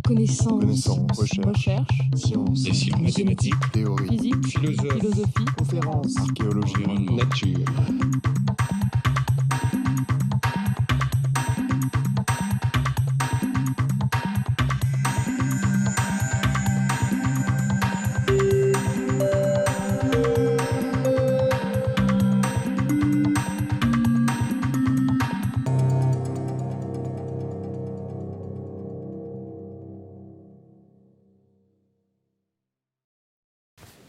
Connaissance, recherche, sciences, dessin, mathématiques, théorie, physique, philosophie, conférences, archéologie, environnement, nature.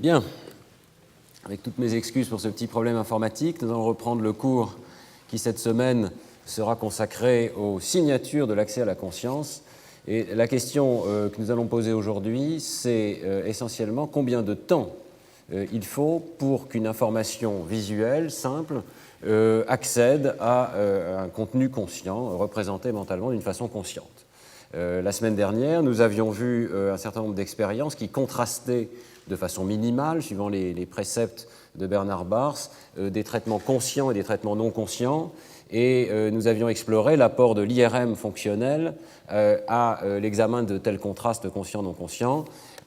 Bien, avec toutes mes excuses pour ce petit problème informatique, nous allons reprendre le cours qui, cette semaine, sera consacré aux signatures de l'accès à la conscience. Et la question que nous allons poser aujourd'hui, c'est essentiellement combien de temps il faut pour qu'une information visuelle simple accède à un contenu conscient, représenté mentalement d'une façon consciente. La semaine dernière, nous avions vu un certain nombre d'expériences qui contrastaient de façon minimale, suivant les préceptes de Bernard Bars, des traitements conscients et des traitements non conscients. Et nous avions exploré l'apport de l'IRM fonctionnel à l'examen de tels contrastes conscients-non conscients,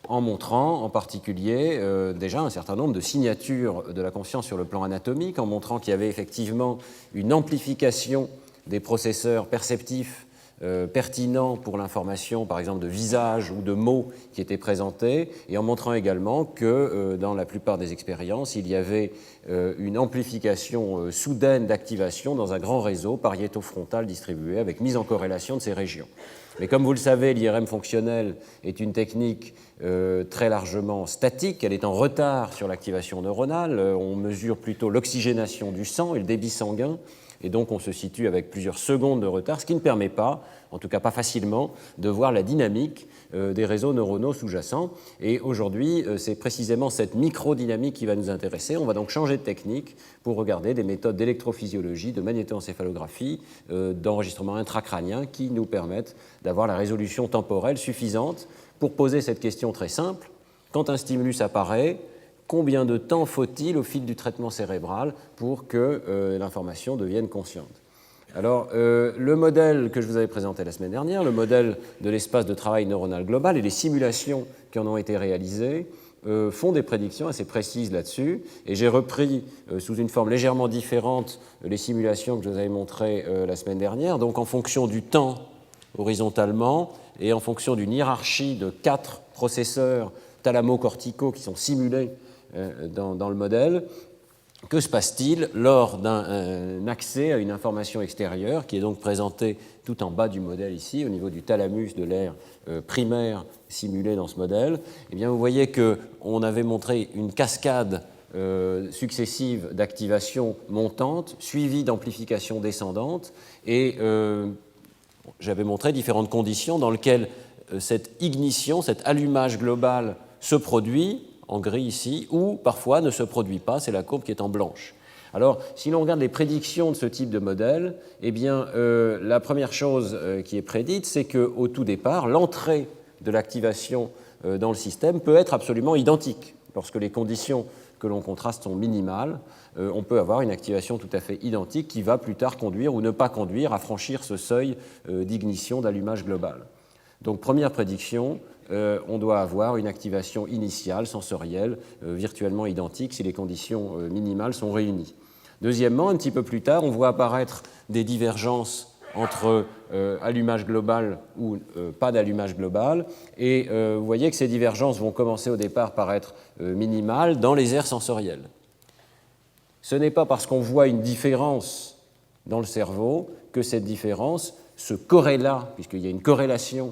en montrant en particulier déjà un certain nombre de signatures de la conscience sur le plan anatomique, en montrant qu'il y avait effectivement une amplification des processeurs perceptifs pertinents pour l'information, par exemple de visage ou de mots qui étaient présentés, et en montrant également que dans la plupart des expériences, il y avait une amplification soudaine d'activation dans un grand réseau pariéto-frontal distribué avec mise en corrélation de ces régions. Mais comme vous le savez, l'IRM fonctionnel est une technique très largement statique, elle est en retard sur l'activation neuronale, on mesure plutôt l'oxygénation du sang et le débit sanguin, et donc on se situe avec plusieurs secondes de retard, ce qui ne permet pas, en tout cas pas facilement, de voir la dynamique des réseaux neuronaux sous-jacents. Et aujourd'hui, c'est précisément cette microdynamique qui va nous intéresser. On va donc changer de technique pour regarder des méthodes d'électrophysiologie, de magnétoencéphalographie, d'enregistrement intracrânien qui nous permettent d'avoir la résolution temporelle suffisante pour poser cette question très simple. Quand un stimulus apparaît, combien de temps faut-il au fil du traitement cérébral pour que l'information devienne consciente? Alors, le modèle que je vous avais présenté la semaine dernière, le modèle de l'espace de travail neuronal global et les simulations qui en ont été réalisées font des prédictions assez précises là-dessus. Et j'ai repris sous une forme légèrement différente les simulations que je vous avais montrées la semaine dernière, donc en fonction du temps horizontalement et en fonction d'une hiérarchie de 4 processeurs thalamo-corticaux qui sont simulés dans le modèle. Que se passe-t-il lors d'un accès à une information extérieure qui est donc présentée tout en bas du modèle ici, au niveau du thalamus de l'aire primaire simulé dans ce modèle? Eh bien, vous voyez qu'on avait montré une cascade successive d'activation montante, suivie d'amplification descendante, et j'avais montré différentes conditions dans lesquelles cette ignition, cet allumage global se produit, en gris ici, ou parfois ne se produit pas, c'est la courbe qui est en blanche. Alors, si l'on regarde les prédictions de ce type de modèle, eh bien, la première chose qui est prédite, c'est qu'au tout départ, l'entrée de l'activation dans le système peut être absolument identique. Lorsque les conditions que l'on contraste sont minimales, on peut avoir une activation tout à fait identique qui va plus tard conduire ou ne pas conduire à franchir ce seuil d'ignition, d'allumage global. Donc, première prédiction, on doit avoir une activation initiale, sensorielle, virtuellement identique si les conditions minimales sont réunies. Deuxièmement, un petit peu plus tard, on voit apparaître des divergences entre allumage global ou pas d'allumage global, et vous voyez que ces divergences vont commencer au départ par être minimales dans les aires sensorielles. Ce n'est pas parce qu'on voit une différence dans le cerveau que cette différence se corréla, puisqu'il y a une corrélation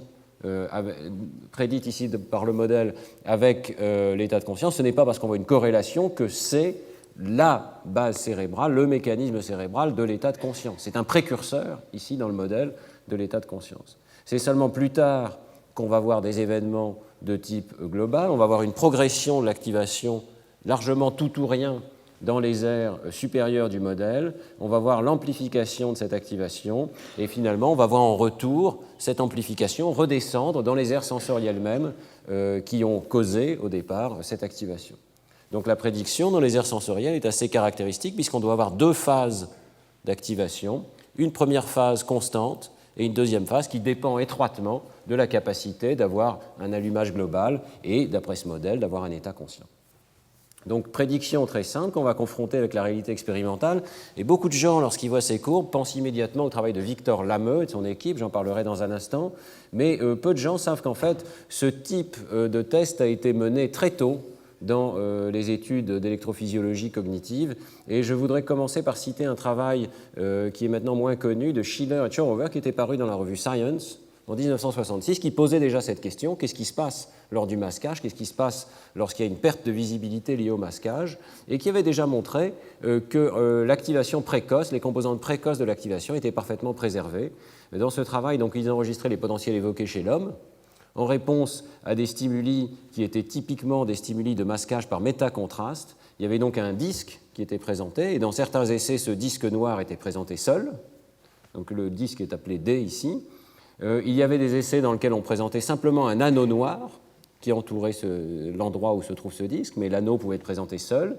prédite ici par le modèle avec l'état de conscience. Ce n'est pas parce qu'on voit une corrélation que c'est la base cérébrale, le mécanisme cérébral de l'état de conscience. C'est un précurseur, ici, dans le modèle de l'état de conscience. C'est seulement plus tard qu'on va voir des événements de type global, on va voir une progression de l'activation largement tout ou rien dans les aires supérieures du modèle, on va voir l'amplification de cette activation, et finalement, on va voir en retour cette amplification redescendre dans les aires sensorielles mêmes qui ont causé, au départ, cette activation. Donc la prédiction dans les aires sensorielles est assez caractéristique, puisqu'on doit avoir 2 phases d'activation, une première phase constante et une deuxième phase qui dépend étroitement de la capacité d'avoir un allumage global et, d'après ce modèle, d'avoir un état conscient. Donc, prédiction très simple qu'on va confronter avec la réalité expérimentale. Et beaucoup de gens, lorsqu'ils voient ces courbes, pensent immédiatement au travail de Victor Lameux et de son équipe, j'en parlerai dans un instant. Mais peu de gens savent qu'en fait, ce type de test a été mené très tôt dans les études d'électrophysiologie cognitive. Et je voudrais commencer par citer un travail qui est maintenant moins connu de Schiller et Chorover, qui était paru dans la revue Science en 1966, qui posait déjà cette question: qu'est-ce qui se passe lors du masquage, qu'est-ce qui se passe lorsqu'il y a une perte de visibilité liée au masquage, et qui avait déjà montré que l'activation précoce, les composantes précoces de l'activation étaient parfaitement préservées. Dans ce travail, donc, ils enregistraient les potentiels évoqués chez l'homme en réponse à des stimuli qui étaient typiquement des stimuli de masquage par métacontraste. Il y avait donc un disque qui était présenté, et dans certains essais, ce disque noir était présenté seul. Donc le disque est appelé D ici. Il y avait des essais dans lesquels on présentait simplement un anneau noir qui entourait l'endroit où se trouve ce disque, mais l'anneau pouvait être présenté seul.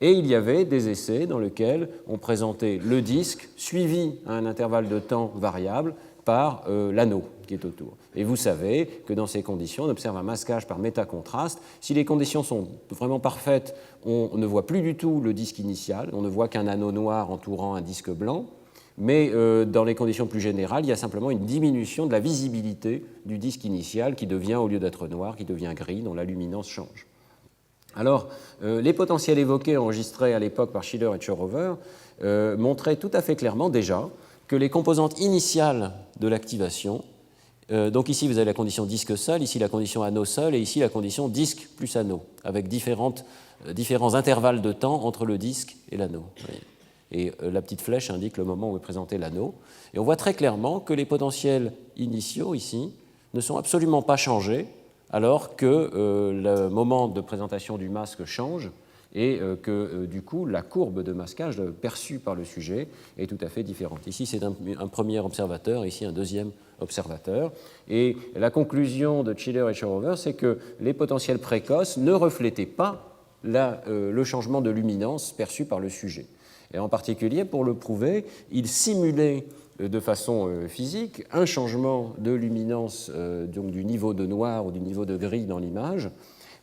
Et il y avait des essais dans lesquels on présentait le disque suivi à un intervalle de temps variable par l'anneau qui est autour. Et vous savez que dans ces conditions, on observe un masquage par métacontraste. Si les conditions sont vraiment parfaites, on ne voit plus du tout le disque initial, on ne voit qu'un anneau noir entourant un disque blanc. Mais dans les conditions plus générales, il y a simplement une diminution de la visibilité du disque initial qui devient, au lieu d'être noir, qui devient gris, dont la luminance change. Alors, les potentiels évoqués enregistrés à l'époque par Schiller et Chorover montraient tout à fait clairement déjà que les composantes initiales de l'activation, donc ici vous avez la condition disque seul, ici la condition anneau seul, et ici la condition disque plus anneau, avec différents intervalles de temps entre le disque et l'anneau. Et la petite flèche indique le moment où est présenté l'anneau. Et on voit très clairement que les potentiels initiaux, ici, ne sont absolument pas changés, alors que le moment de présentation du masque change, et que, du coup, la courbe de masquage perçue par le sujet est tout à fait différente. Ici, c'est un premier observateur, ici, un deuxième observateur. Et la conclusion de Schiller et Chorover, c'est que les potentiels précoces ne reflétaient pas le changement de luminance perçu par le sujet. Et en particulier, pour le prouver, il simulait de façon physique un changement de luminance donc du niveau de noir ou du niveau de gris dans l'image.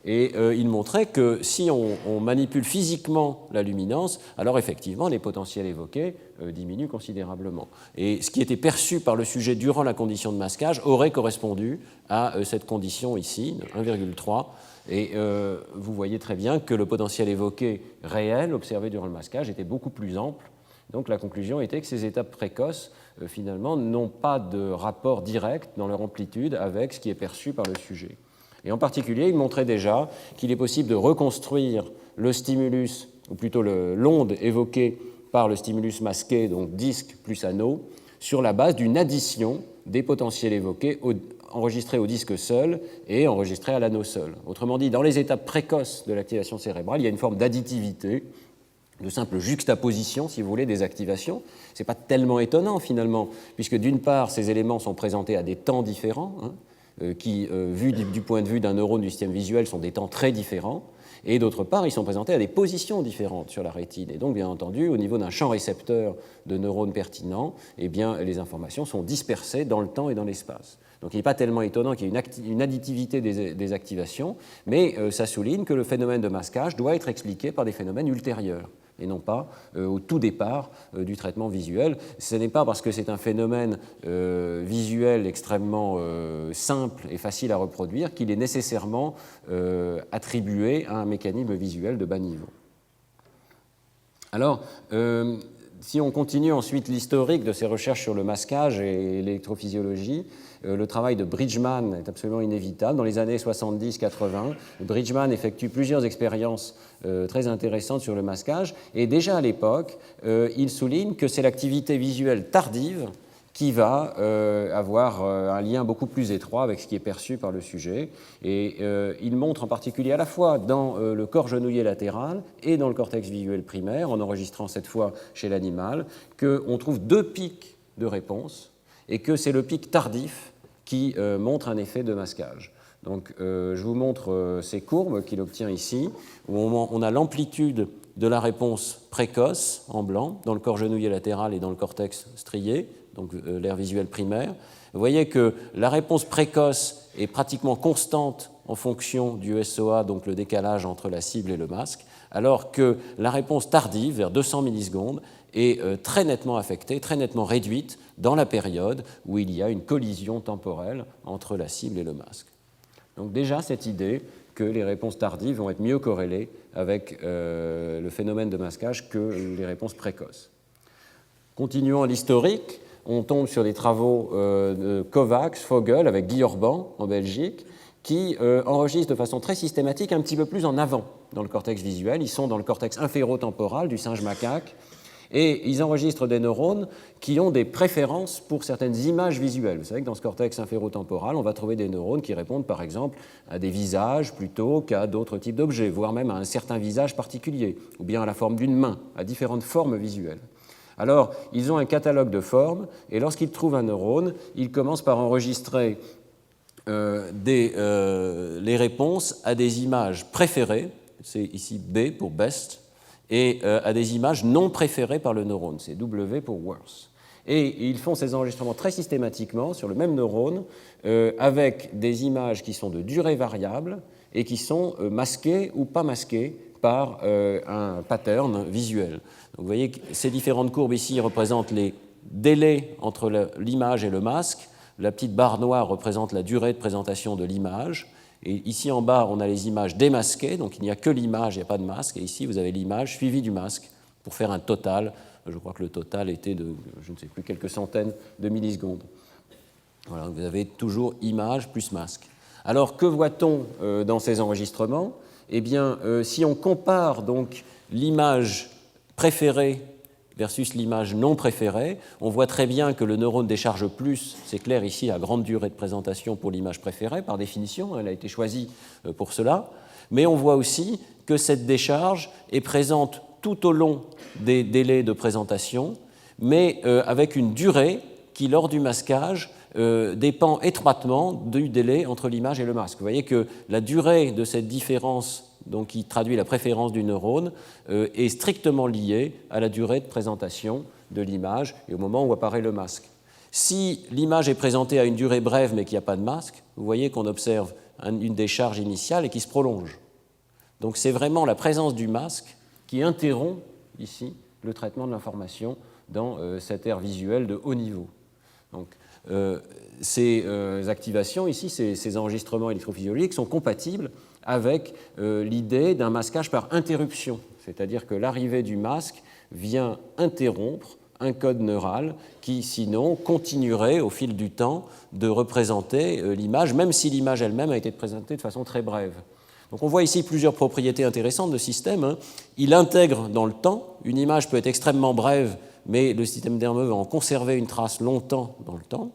Et il montrait que si on manipule physiquement la luminance, alors effectivement les potentiels évoqués diminuent considérablement. Et ce qui était perçu par le sujet durant la condition de masquage aurait correspondu à cette condition ici, 1,3. Et vous voyez très bien que le potentiel évoqué réel, observé durant le masquage, était beaucoup plus ample. Donc la conclusion était que ces étapes précoces, finalement, n'ont pas de rapport direct dans leur amplitude avec ce qui est perçu par le sujet. Et en particulier, il montrait déjà qu'il est possible de reconstruire le stimulus, ou plutôt l'onde évoquée par le stimulus masqué, donc disque plus anneau, sur la base d'une addition des potentiels évoqués enregistrés au disque seul et enregistrés à l'anneau seul. Autrement dit, dans les étapes précoces de l'activation cérébrale, il y a une forme d'additivité, de simple juxtaposition, si vous voulez, des activations. Ce n'est pas tellement étonnant, finalement, puisque d'une part, ces éléments sont présentés à des temps différents, qui, vus du point de vue d'un neurone du système visuel, sont des temps très différents, et d'autre part, ils sont présentés à des positions différentes sur la rétine. Et donc, bien entendu, au niveau d'un champ récepteur de neurones pertinents, eh bien, les informations sont dispersées dans le temps et dans l'espace. Donc, il n'est pas tellement étonnant qu'il y ait une additivité des activations, mais ça souligne que le phénomène de masquage doit être expliqué par des phénomènes ultérieurs, et non pas au tout départ du traitement visuel. Ce n'est pas parce que c'est un phénomène visuel extrêmement simple et facile à reproduire qu'il est nécessairement attribué à un mécanisme visuel de bas niveau. Alors, si on continue ensuite l'historique de ces recherches sur le masquage et l'électrophysiologie, le travail de Bridgman est absolument inévitable. Dans les années 70-80, Bridgman effectue plusieurs expériences très intéressantes sur le masquage, et déjà à l'époque, il souligne que c'est l'activité visuelle tardive qui va avoir un lien beaucoup plus étroit avec ce qui est perçu par le sujet. Et il montre en particulier à la fois dans le corps genouillé latéral et dans le cortex visuel primaire, en enregistrant cette fois chez l'animal, qu'on trouve deux pics de réponse et que c'est le pic tardif qui montre un effet de masquage. Donc je vous montre ces courbes qu'il obtient ici, où on a l'amplitude de la réponse précoce en blanc dans le corps genouillé latéral et dans le cortex strié, donc l'aire visuelle primaire. Vous voyez que la réponse précoce est pratiquement constante en fonction du SOA, donc le décalage entre la cible et le masque, alors que la réponse tardive, vers 200 millisecondes, est très nettement affectée, très nettement réduite dans la période où il y a une collision temporelle entre la cible et le masque. Donc déjà cette idée que les réponses tardives vont être mieux corrélées avec le phénomène de masquage que les réponses précoces. Continuons à l'historique, on tombe sur des travaux de Kovacs, Vogel, avec Guy Orban en Belgique, qui enregistrent de façon très systématique un petit peu plus en avant dans le cortex visuel. Ils sont dans le cortex inférotemporal du singe macaque et ils enregistrent des neurones qui ont des préférences pour certaines images visuelles. Vous savez que dans ce cortex inférotemporal, on va trouver des neurones qui répondent par exemple à des visages plutôt qu'à d'autres types d'objets, voire même à un certain visage particulier, ou bien à la forme d'une main, à différentes formes visuelles. Alors, ils ont un catalogue de formes et lorsqu'ils trouvent un neurone, ils commencent par enregistrer les réponses à des images préférées, c'est ici B pour best, et à des images non préférées par le neurone, c'est W pour worse. Et ils font ces enregistrements très systématiquement sur le même neurone avec des images qui sont de durée variable et qui sont masquées ou pas masquées par un pattern visuel. Donc vous voyez que ces différentes courbes ici représentent les délais entre l'image et le masque. La petite barre noire représente la durée de présentation de l'image. Et ici en bas, on a les images démasquées, donc il n'y a que l'image, il n'y a pas de masque. Et ici, vous avez l'image suivie du masque pour faire un total. Je crois que le total était de, je ne sais plus, quelques centaines de millisecondes. Voilà, vous avez toujours image plus masque. Alors, que voit-on dans ces enregistrements ? Eh bien, si on compare donc l'image préférée versus l'image non préférée, on voit très bien que le neurone décharge plus, c'est clair ici, à grande durée de présentation pour l'image préférée, par définition, elle a été choisie pour cela, mais on voit aussi que cette décharge est présente tout au long des délais de présentation, mais avec une durée qui, lors du masquage, dépend étroitement du délai entre l'image et le masque. Vous voyez que la durée de cette différence, donc qui traduit la préférence du neurone, est strictement liée à la durée de présentation de l'image et au moment où apparaît le masque. Si l'image est présentée à une durée brève mais qu'il n'y a pas de masque, vous voyez qu'on observe une décharge initiale et qui se prolonge. Donc c'est vraiment la présence du masque qui interrompt ici le traitement de l'information dans cette aire visuelle de haut niveau. Donc, ces activations ici, ces enregistrements électrophysiologiques sont compatibles avec l'idée d'un masquage par interruption, c'est-à-dire que l'arrivée du masque vient interrompre un code neural qui, sinon, continuerait au fil du temps de représenter l'image, même si l'image elle-même a été présentée de façon très brève. Donc on voit ici plusieurs propriétés intéressantes de système. Il intègre dans le temps, une image peut être extrêmement brève, mais le système nerveux va en conserver une trace longtemps dans le temps,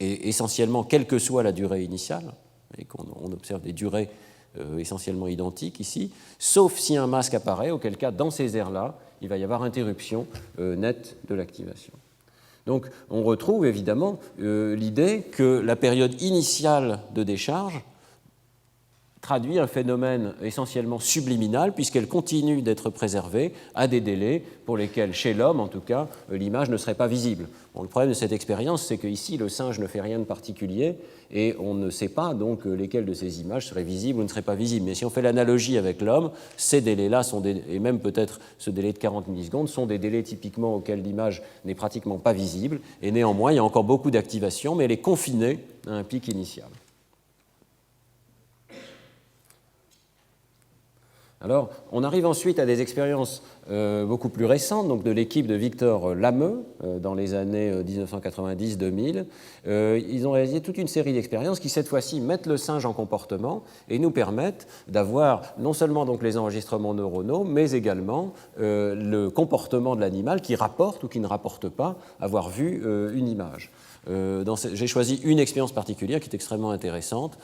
et essentiellement, quelle que soit la durée initiale, et on observe des durées essentiellement identiques ici, sauf si un masque apparaît, auquel cas, dans ces aires-là, il va y avoir interruption nette de l'activation. Donc on retrouve évidemment l'idée que la période initiale de décharge traduit un phénomène essentiellement subliminal puisqu'elle continue d'être préservée à des délais pour lesquels, chez l'homme en tout cas, l'image ne serait pas visible. Bon, le problème de cette expérience, c'est qu'ici, le singe ne fait rien de particulier et on ne sait pas donc lesquelles de ces images seraient visibles ou ne seraient pas visibles. Mais si on fait l'analogie avec l'homme, ces délais-là, et même peut-être ce délai de 40 millisecondes, sont des délais typiquement auxquels l'image n'est pratiquement pas visible et néanmoins, il y a encore beaucoup d'activation, mais elle est confinée à un pic initial. Alors, on arrive ensuite à des expériences beaucoup plus récentes, donc de l'équipe de Victor Lameux, dans les années 1990-2000. Ils ont réalisé toute une série d'expériences qui, cette fois-ci, mettent le singe en comportement et nous permettent d'avoir non seulement donc, les enregistrements neuronaux, mais également le comportement de l'animal qui rapporte ou qui ne rapporte pas avoir vu une image. J'ai choisi une expérience particulière qui est extrêmement intéressante,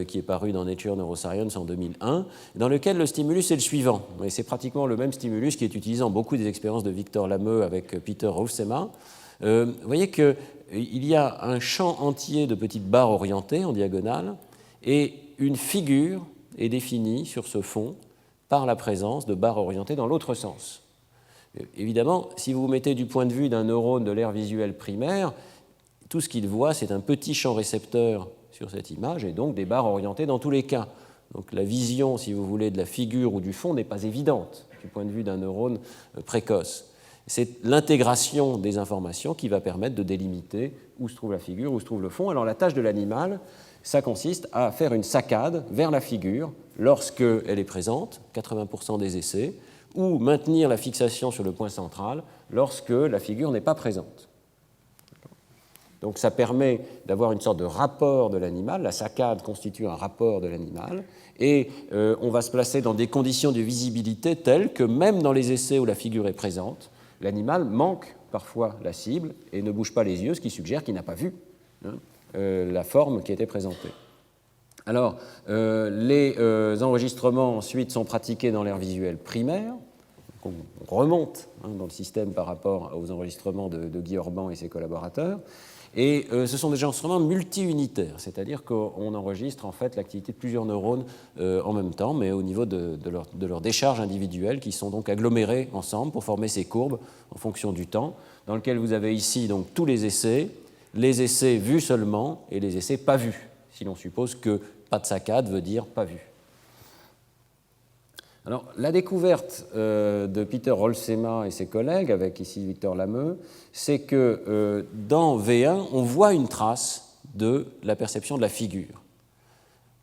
qui est parue dans Nature Neuroscience en 2001, dans lequel le stimulus est le suivant. Et c'est pratiquement le même stimulus qui est utilisé dans beaucoup des expériences de Victor Lameux avec Peter Hoefsema. Vous voyez qu'il y a un champ entier de petites barres orientées en diagonale et une figure est définie sur ce fond par la présence de barres orientées dans l'autre sens. Évidemment, si vous vous mettez du point de vue d'un neurone de l'aire visuelle primaire, tout ce qu'il voit, c'est un petit champ récepteur sur cette image et donc des barres orientées dans tous les cas. Donc la vision, si vous voulez, de la figure ou du fond n'est pas évidente du point de vue d'un neurone précoce. C'est l'intégration des informations qui va permettre de délimiter où se trouve la figure, où se trouve le fond. Alors la tâche de l'animal, ça consiste à faire une saccade vers la figure lorsqu'elle est présente, 80% des essais, ou maintenir la fixation sur le point central lorsque la figure n'est pas présente. Donc ça permet d'avoir une sorte de rapport de l'animal, la saccade constitue un rapport de l'animal, et on va se placer dans des conditions de visibilité telles que même dans les essais où la figure est présente, l'animal manque parfois la cible et ne bouge pas les yeux, ce qui suggère qu'il n'a pas vu la forme qui était présentée. Alors, les enregistrements ensuite sont pratiqués dans l'aire visuelle primaire. On remonte dans le système par rapport aux enregistrements de Guy Orban et ses collaborateurs. Et ce sont des enregistrements multi-unitaires, c'est-à-dire qu'on enregistre en fait l'activité de plusieurs neurones en même temps, mais au niveau de leur décharge individuelle, qui sont donc agglomérés ensemble pour former ces courbes en fonction du temps, dans lequel vous avez ici donc tous les essais vus seulement et les essais pas vus, si l'on suppose que pas de saccade veut dire pas vu. Alors, la découverte de Peter Rolsema et ses collègues, avec ici Victor Lameux, c'est que dans V1, on voit une trace de la perception de la figure.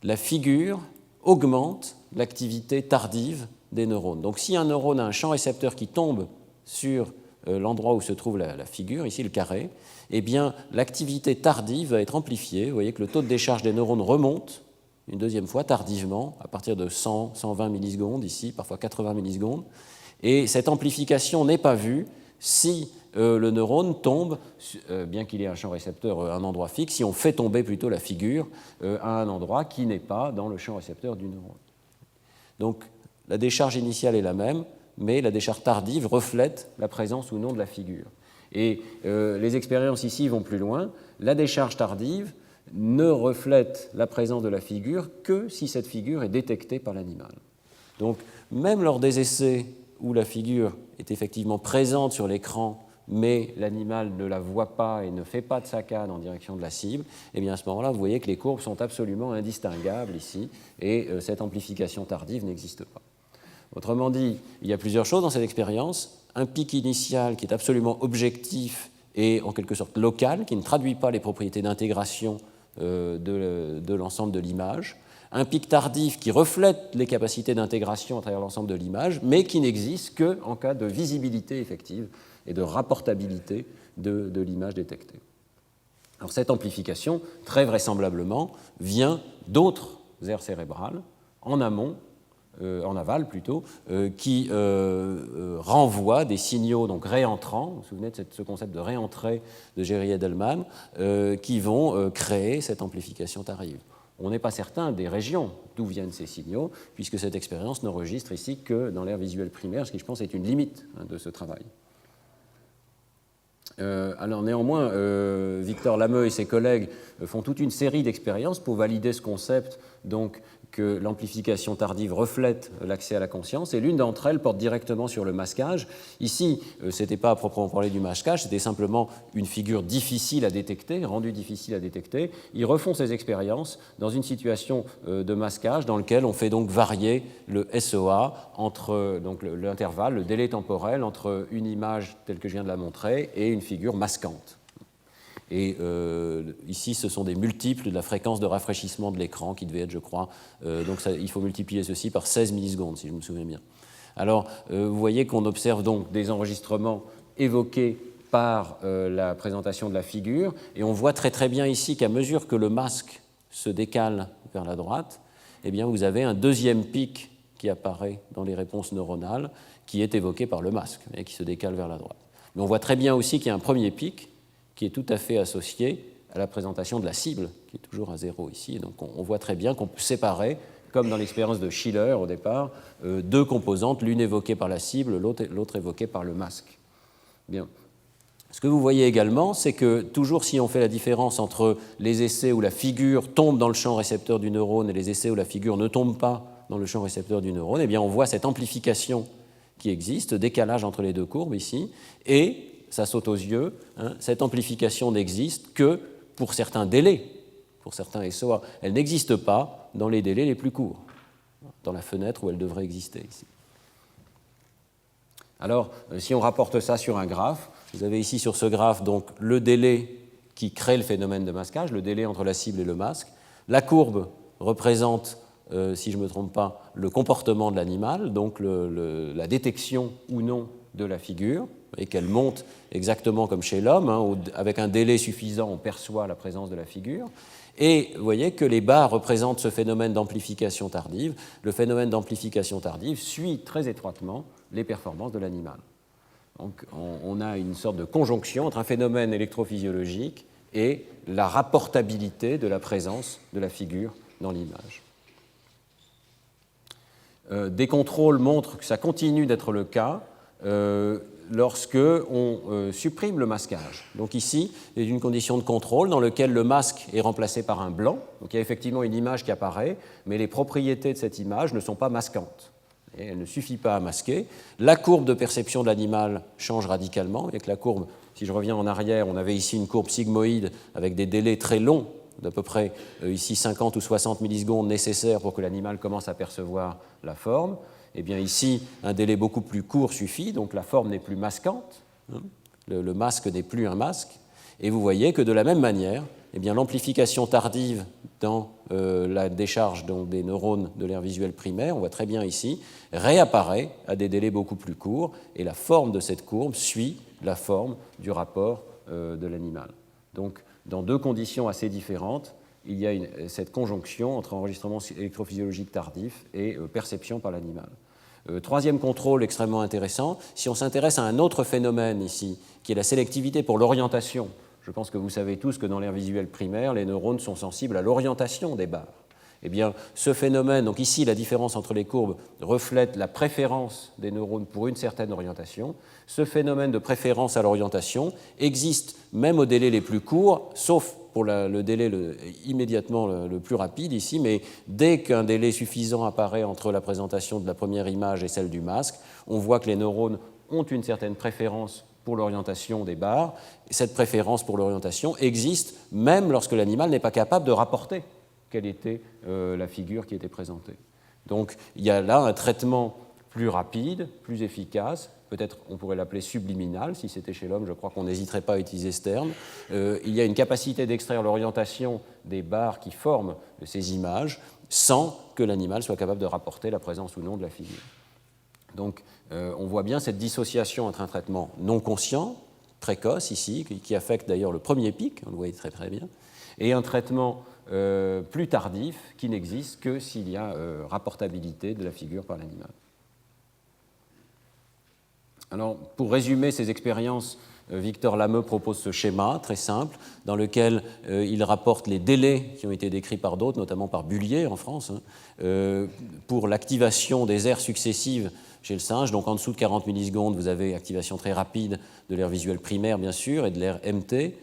La figure augmente l'activité tardive des neurones. Donc, si un neurone a un champ récepteur qui tombe sur l'endroit où se trouve la figure, ici le carré, eh bien, l'activité tardive va être amplifiée. Vous voyez que le taux de décharge des neurones remonte une deuxième fois, tardivement, à partir de 100, 120 millisecondes, ici, parfois 80 millisecondes. Et cette amplification n'est pas vue si le neurone tombe, bien qu'il ait un champ récepteur à un endroit fixe, si on fait tomber plutôt la figure à un endroit qui n'est pas dans le champ récepteur du neurone. Donc, la décharge initiale est la même, mais la décharge tardive reflète la présence ou non de la figure. Et les expériences ici vont plus loin. La décharge tardive ne reflète la présence de la figure que si cette figure est détectée par l'animal. Donc, même lors des essais où la figure est effectivement présente sur l'écran, mais l'animal ne la voit pas et ne fait pas de saccade en direction de la cible, eh bien à ce moment-là, vous voyez que les courbes sont absolument indistinguables ici, et cette amplification tardive n'existe pas. Autrement dit, il y a plusieurs choses dans cette expérience. Un pic initial qui est absolument objectif et en quelque sorte local, qui ne traduit pas les propriétés d'intégration de l'ensemble de l'image, un pic tardif qui reflète les capacités d'intégration à travers l'ensemble de l'image, mais qui n'existe qu'en cas de visibilité effective et de rapportabilité de l'image détectée. Alors cette amplification, très vraisemblablement, vient d'autres aires cérébrales, en amont, en aval plutôt, qui renvoient des signaux donc réentrants, vous vous souvenez de ce concept de réentrée de Jerry Edelman, qui vont créer cette amplification tardive. On n'est pas certain des régions d'où viennent ces signaux, puisque cette expérience n'enregistre ici que dans l'aire visuelle primaire, ce qui je pense est une limite de ce travail. Alors néanmoins, Victor Lameux et ses collègues font toute une série d'expériences pour valider ce concept donc, que l'amplification tardive reflète l'accès à la conscience, et l'une d'entre elles porte directement sur le masquage. Ici, ce n'était pas à proprement parler du masquage, c'était simplement une figure difficile à détecter, rendue difficile à détecter. Ils refont ces expériences dans une situation de masquage dans lequel on fait donc varier le SOA entre donc, l'intervalle, le délai temporel entre une image telle que je viens de la montrer et une figure masquante. Et ici, ce sont des multiples de la fréquence de rafraîchissement de l'écran qui devait être, je crois, donc ça, il faut multiplier ceci par 16 millisecondes, si je me souviens bien. Alors, vous voyez qu'on observe donc des enregistrements évoqués par la présentation de la figure, et on voit très très bien ici qu'à mesure que le masque se décale vers la droite, eh bien, vous avez un deuxième pic qui apparaît dans les réponses neuronales, qui est évoqué par le masque, et qui se décale vers la droite. Mais on voit très bien aussi qu'il y a un premier pic, qui est tout à fait associé à la présentation de la cible, qui est toujours à 0 ici. Et donc on voit très bien qu'on peut séparer, comme dans l'expérience de Schiller au départ, deux composantes, l'une évoquée par la cible, l'autre évoquée par le masque. Bien. Ce que vous voyez également, c'est que toujours si on fait la différence entre les essais où la figure tombe dans le champ récepteur du neurone et les essais où la figure ne tombe pas dans le champ récepteur du neurone, eh bien on voit cette amplification qui existe, décalage entre les deux courbes ici, et ça saute aux yeux, hein, cette amplification n'existe que pour certains délais, pour certains SOA. Elle n'existe pas dans les délais les plus courts, dans la fenêtre où elle devrait exister ici. Alors, si on rapporte ça sur un graphe, vous avez ici sur ce graphe donc le délai qui crée le phénomène de masquage, le délai entre la cible et le masque. La courbe représente, si je ne me trompe pas, le comportement de l'animal, donc la détection ou non de la figure, et qu'elle monte exactement comme chez l'homme, hein, avec un délai suffisant, on perçoit la présence de la figure. Et vous voyez que les barres représentent ce phénomène d'amplification tardive. Le phénomène d'amplification tardive suit très étroitement les performances de l'animal. Donc on a une sorte de conjonction entre un phénomène électrophysiologique et la rapportabilité de la présence de la figure dans l'image. Des contrôles montrent que ça continue d'être le cas lorsque on supprime le masquage. Donc ici, il y a une condition de contrôle dans laquelle le masque est remplacé par un blanc. Donc il y a effectivement une image qui apparaît, mais les propriétés de cette image ne sont pas masquantes. Et elle ne suffit pas à masquer. La courbe de perception de l'animal change radicalement. Avec la courbe, si je reviens en arrière, on avait ici une courbe sigmoïde avec des délais très longs, d'à peu près ici 50 ou 60 millisecondes nécessaires pour que l'animal commence à percevoir la forme. Eh bien ici, un délai beaucoup plus court suffit, donc la forme n'est plus masquante, hein, le masque n'est plus un masque, et vous voyez que de la même manière, eh bien, l'amplification tardive dans la décharge donc, des neurones de l'aire visuelle primaire, on voit très bien ici, réapparaît à des délais beaucoup plus courts, et la forme de cette courbe suit la forme du rapport de l'animal. Donc, dans deux conditions assez différentes, il y a cette conjonction entre enregistrement électrophysiologique tardif et perception par l'animal. Troisième contrôle extrêmement intéressant, si on s'intéresse à un autre phénomène ici, qui est la sélectivité pour l'orientation. Je pense que vous savez tous que dans l'aire visuelle primaire, les neurones sont sensibles à l'orientation des barres. Eh bien, ce phénomène, donc ici la différence entre les courbes reflète la préférence des neurones pour une certaine orientation. Ce phénomène de préférence à l'orientation existe même aux délais les plus courts, sauf pour le délai immédiatement le plus rapide ici, mais dès qu'un délai suffisant apparaît entre la présentation de la première image et celle du masque, on voit que les neurones ont une certaine préférence pour l'orientation des barres. Et cette préférence pour l'orientation existe même lorsque l'animal n'est pas capable de rapporter quelle était la figure qui était présentée. Donc il y a là un traitement plus rapide, plus efficace, peut-être on pourrait l'appeler subliminal, si c'était chez l'homme, je crois qu'on n'hésiterait pas à utiliser ce terme. Il y a une capacité d'extraire l'orientation des barres qui forment ces images sans que l'animal soit capable de rapporter la présence ou non de la figure. Donc on voit bien cette dissociation entre un traitement non conscient, précoce ici, qui affecte d'ailleurs le premier pic, on le voyait très très bien, et un traitement plus tardif qui n'existe que s'il y a rapportabilité de la figure par l'animal. Alors, pour résumer ces expériences, Victor Lameux propose ce schéma très simple dans lequel il rapporte les délais qui ont été décrits par d'autres, notamment par Bullier en France, pour l'activation des aires successives chez le singe. Donc en dessous de 40 millisecondes, vous avez activation très rapide de l'aire visuelle primaire, bien sûr, et de l'aire MT.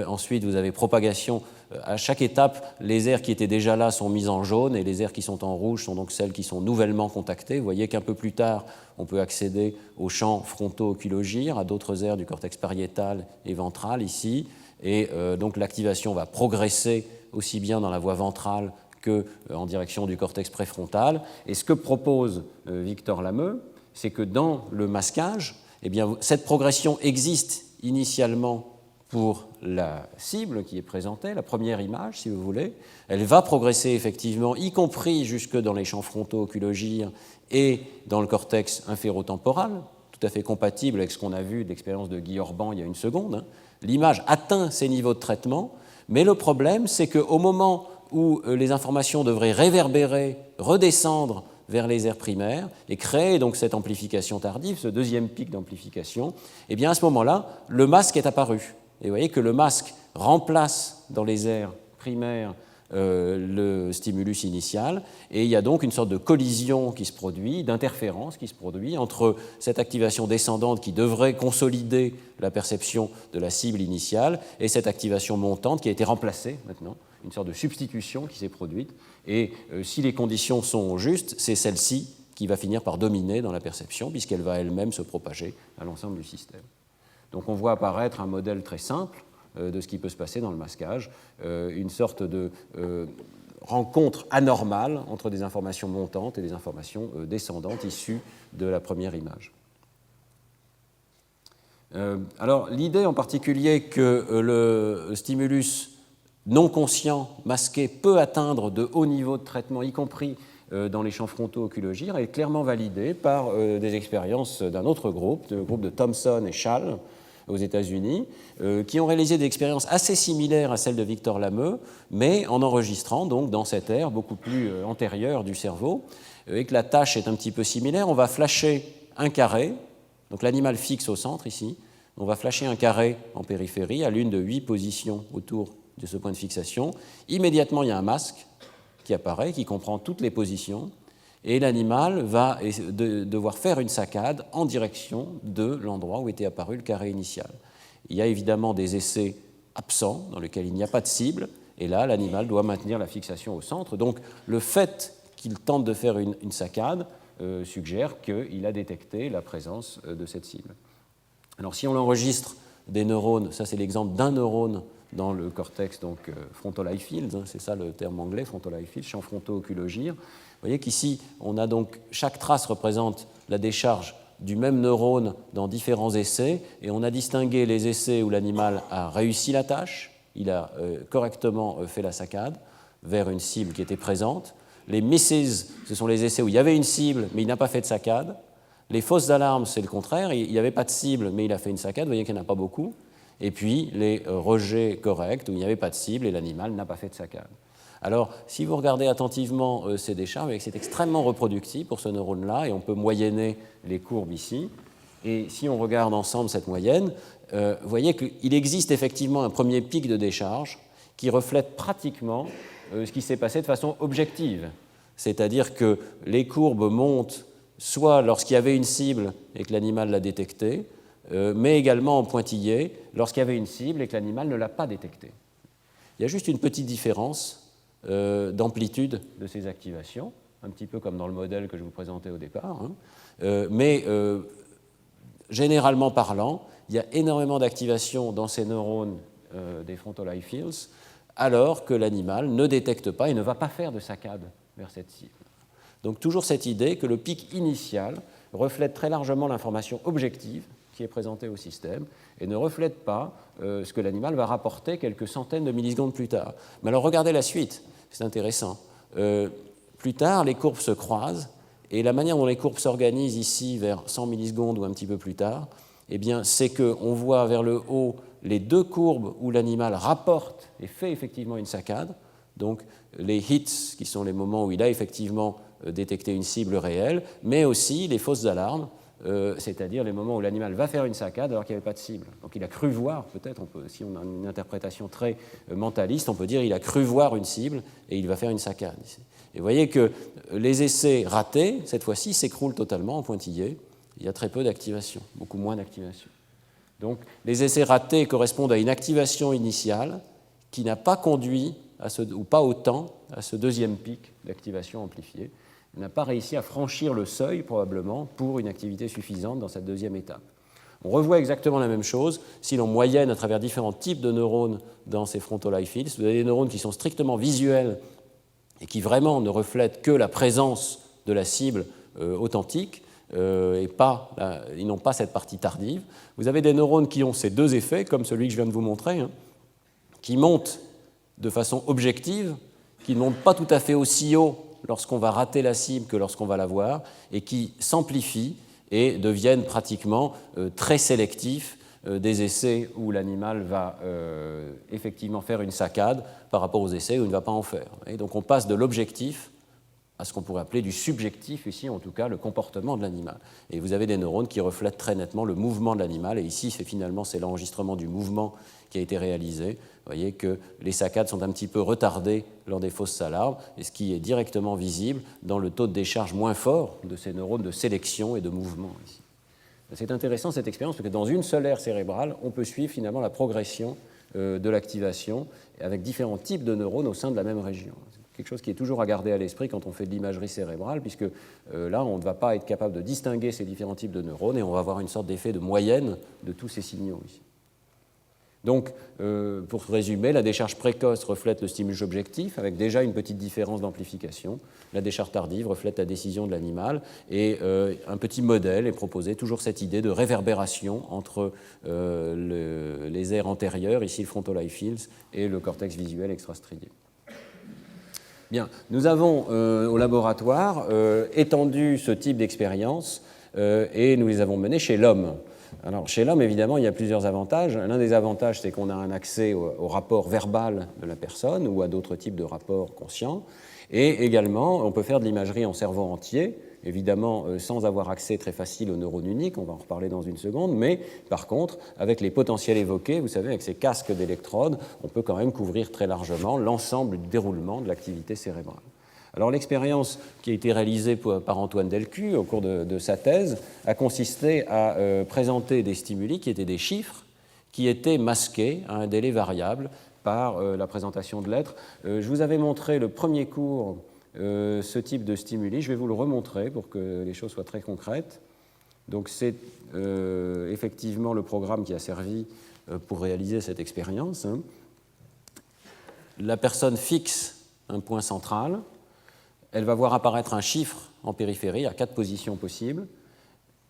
Ensuite, vous avez propagation. À chaque étape, les aires qui étaient déjà là sont mises en jaune et les aires qui sont en rouge sont donc celles qui sont nouvellement contactées. Vous voyez qu'un peu plus tard, on peut accéder aux champs fronto-oculogires, à d'autres aires du cortex pariétal et ventral ici. Et donc l'activation va progresser aussi bien dans la voie ventrale qu'en direction du cortex préfrontal. Et ce que propose Victor Lameux, c'est que dans le masquage, eh bien, cette progression existe initialement pour la cible qui est présentée, la première image, si vous voulez. Elle va progresser effectivement, y compris jusque dans les champs frontaux oculogyres et dans le cortex inférotemporal, tout à fait compatible avec ce qu'on a vu de l'expérience de Guy Orban il y a une seconde. L'image atteint ces niveaux de traitement, mais le problème, c'est qu'au moment où les informations devraient réverbérer, redescendre vers les aires primaires et créer donc cette amplification tardive, ce deuxième pic d'amplification, eh bien à ce moment-là, le masque est apparu. Et vous voyez que le masque remplace dans les aires primaires le stimulus initial, et il y a donc une sorte de collision qui se produit, d'interférence qui se produit entre cette activation descendante qui devrait consolider la perception de la cible initiale et cette activation montante qui a été remplacée maintenant une sorte de substitution qui s'est produite, et si les conditions sont justes, c'est celle-ci qui va finir par dominer dans la perception, puisqu'elle va elle-même se propager à l'ensemble du système. Donc on voit apparaître un modèle très simple de ce qui peut se passer dans le masquage, une sorte de rencontre anormale entre des informations montantes et des informations descendantes issues de la première image. Alors l'idée en particulier que le stimulus non conscient, masqué, peut atteindre de hauts niveaux de traitement, y compris dans les champs frontaux oculogires, est clairement validée par des expériences d'un autre groupe, le groupe de Thomson et Schall aux États-Unis, qui ont réalisé des expériences assez similaires à celles de Victor Lameux, mais en enregistrant donc dans cette aire beaucoup plus antérieure du cerveau, et que la tâche est un petit peu similaire. On va flasher un carré, donc l'animal fixe au centre ici, on va flasher un carré en périphérie à l'une de 8 positions autour de ce point de fixation. Immédiatement, il y a un masque qui apparaît, qui comprend toutes les positions, et l'animal va devoir faire une saccade en direction de l'endroit où était apparu le carré initial. Il y a évidemment des essais absents dans lesquels il n'y a pas de cible, et là, l'animal doit maintenir la fixation au centre. Donc, le fait qu'il tente de faire une saccade suggère qu'il a détecté la présence de cette cible. Alors, si on enregistre des neurones, ça c'est l'exemple d'un neurone dans le cortex donc frontal eye field, c'est ça le terme anglais, frontal eye field, champ frontaux oculogyre. Vous voyez qu'ici, on a donc chaque trace représente la décharge du même neurone dans différents essais, et on a distingué les essais où l'animal a réussi la tâche, il a correctement fait la saccade vers une cible qui était présente. Les misses, ce sont les essais où il y avait une cible, mais il n'a pas fait de saccade. Les fausses alarmes, c'est le contraire, il n'y avait pas de cible, mais il a fait une saccade, vous voyez qu'il n'y en a pas beaucoup. Et puis les rejets corrects, où il n'y avait pas de cible et l'animal n'a pas fait de saccade. Alors, si vous regardez attentivement ces décharges, vous voyez que c'est extrêmement reproductible pour ce neurone-là, et on peut moyenner les courbes ici. Et si on regarde ensemble cette moyenne, vous voyez qu'il existe effectivement un premier pic de décharge qui reflète pratiquement ce qui s'est passé de façon objective. C'est-à-dire que les courbes montent soit lorsqu'il y avait une cible et que l'animal l'a détectée, mais également en pointillé lorsqu'il y avait une cible et que l'animal ne l'a pas détectée. Il y a juste une petite différence d'amplitude de ces activations, un petit peu comme dans le modèle que je vous présentais au départ, mais généralement parlant, il y a énormément d'activation dans ces neurones des frontal eye fields, alors que l'animal ne détecte pas et ne va pas faire de saccade vers cette cible. Donc toujours cette idée que le pic initial reflète très largement l'information objective qui est présentée au système et ne reflète pas ce que l'animal va rapporter quelques centaines de millisecondes plus tard. Mais alors regardez la suite, c'est intéressant. Plus tard, les courbes se croisent, et la manière dont les courbes s'organisent ici vers 100 millisecondes ou un petit peu plus tard, eh bien, c'est qu'on voit vers le haut les deux courbes où l'animal rapporte et fait effectivement une saccade, donc les hits qui sont les moments où il a effectivement détecté une cible réelle, mais aussi les fausses alarmes, c'est-à-dire les moments où l'animal va faire une saccade alors qu'il n'y avait pas de cible. Donc il a cru voir, peut-être, si on a une interprétation très mentaliste, on peut dire qu'il a cru voir une cible et il va faire une saccade. Et vous voyez que les essais ratés, cette fois-ci, s'écroulent totalement en pointillé. Il y a très peu d'activation, beaucoup moins d'activation. Donc les essais ratés correspondent à une activation initiale qui n'a pas conduit, ou pas autant, à ce deuxième pic d'activation amplifiée. On n'a pas réussi à franchir le seuil, probablement, pour une activité suffisante dans cette deuxième étape. On revoit exactement la même chose si l'on moyenne à travers différents types de neurones dans ces frontal eye fields. Vous avez des neurones qui sont strictement visuels et qui vraiment ne reflètent que la présence de la cible authentique, et ils n'ont pas cette partie tardive. Vous avez des neurones qui ont ces deux effets, comme celui que je viens de vous montrer, qui montent de façon objective, qui ne montent pas tout à fait aussi haut lorsqu'on va rater la cible que lorsqu'on va la voir, et qui s'amplifient et deviennent pratiquement très sélectifs des essais où l'animal va effectivement faire une saccade par rapport aux essais où il ne va pas en faire. Et donc on passe de l'objectif à ce qu'on pourrait appeler du subjectif, ici en tout cas le comportement de l'animal. Et vous avez des neurones qui reflètent très nettement le mouvement de l'animal, et ici c'est l'enregistrement du mouvement qui a été réalisé. Vous voyez que les saccades sont un petit peu retardées lors des fausses alarmes, et ce qui est directement visible dans le taux de décharge moins fort de ces neurones de sélection et de mouvement ici. C'est intéressant cette expérience parce que dans une seule aire cérébrale, on peut suivre finalement la progression de l'activation avec différents types de neurones au sein de la même région. C'est quelque chose qui est toujours à garder à l'esprit quand on fait de l'imagerie cérébrale, puisque là, on ne va pas être capable de distinguer ces différents types de neurones et on va avoir une sorte d'effet de moyenne de tous ces signaux ici. Donc, pour résumer, la décharge précoce reflète le stimulus objectif avec déjà une petite différence d'amplification. La décharge tardive reflète la décision de l'animal et un petit modèle est proposé, toujours cette idée de réverbération entre les aires antérieures, ici le frontal eye fields, et le cortex visuel extrastridien. Bien, nous avons au laboratoire étendu ce type d'expérience et nous les avons menées chez l'homme. Alors, chez l'homme, évidemment, il y a plusieurs avantages. L'un des avantages, c'est qu'on a un accès au rapport verbal de la personne ou à d'autres types de rapports conscients. Et également, on peut faire de l'imagerie en cerveau entier, évidemment sans avoir accès très facile aux neurones uniques, on va en reparler dans une seconde, mais par contre, avec les potentiels évoqués, vous savez, avec ces casques d'électrodes, on peut quand même couvrir très largement l'ensemble du déroulement de l'activité cérébrale. Alors l'expérience qui a été réalisée par Antoine Delcu au cours de sa thèse a consisté à présenter des stimuli qui étaient des chiffres qui étaient masqués à un délai variable par la présentation de lettres. Je vous avais montré le premier cours ce type de stimuli. Je vais vous le remontrer pour que les choses soient très concrètes. Donc c'est effectivement le programme qui a servi pour réaliser cette expérience. La personne fixe un point central. Elle va voir apparaître un chiffre en périphérie à 4 positions possibles.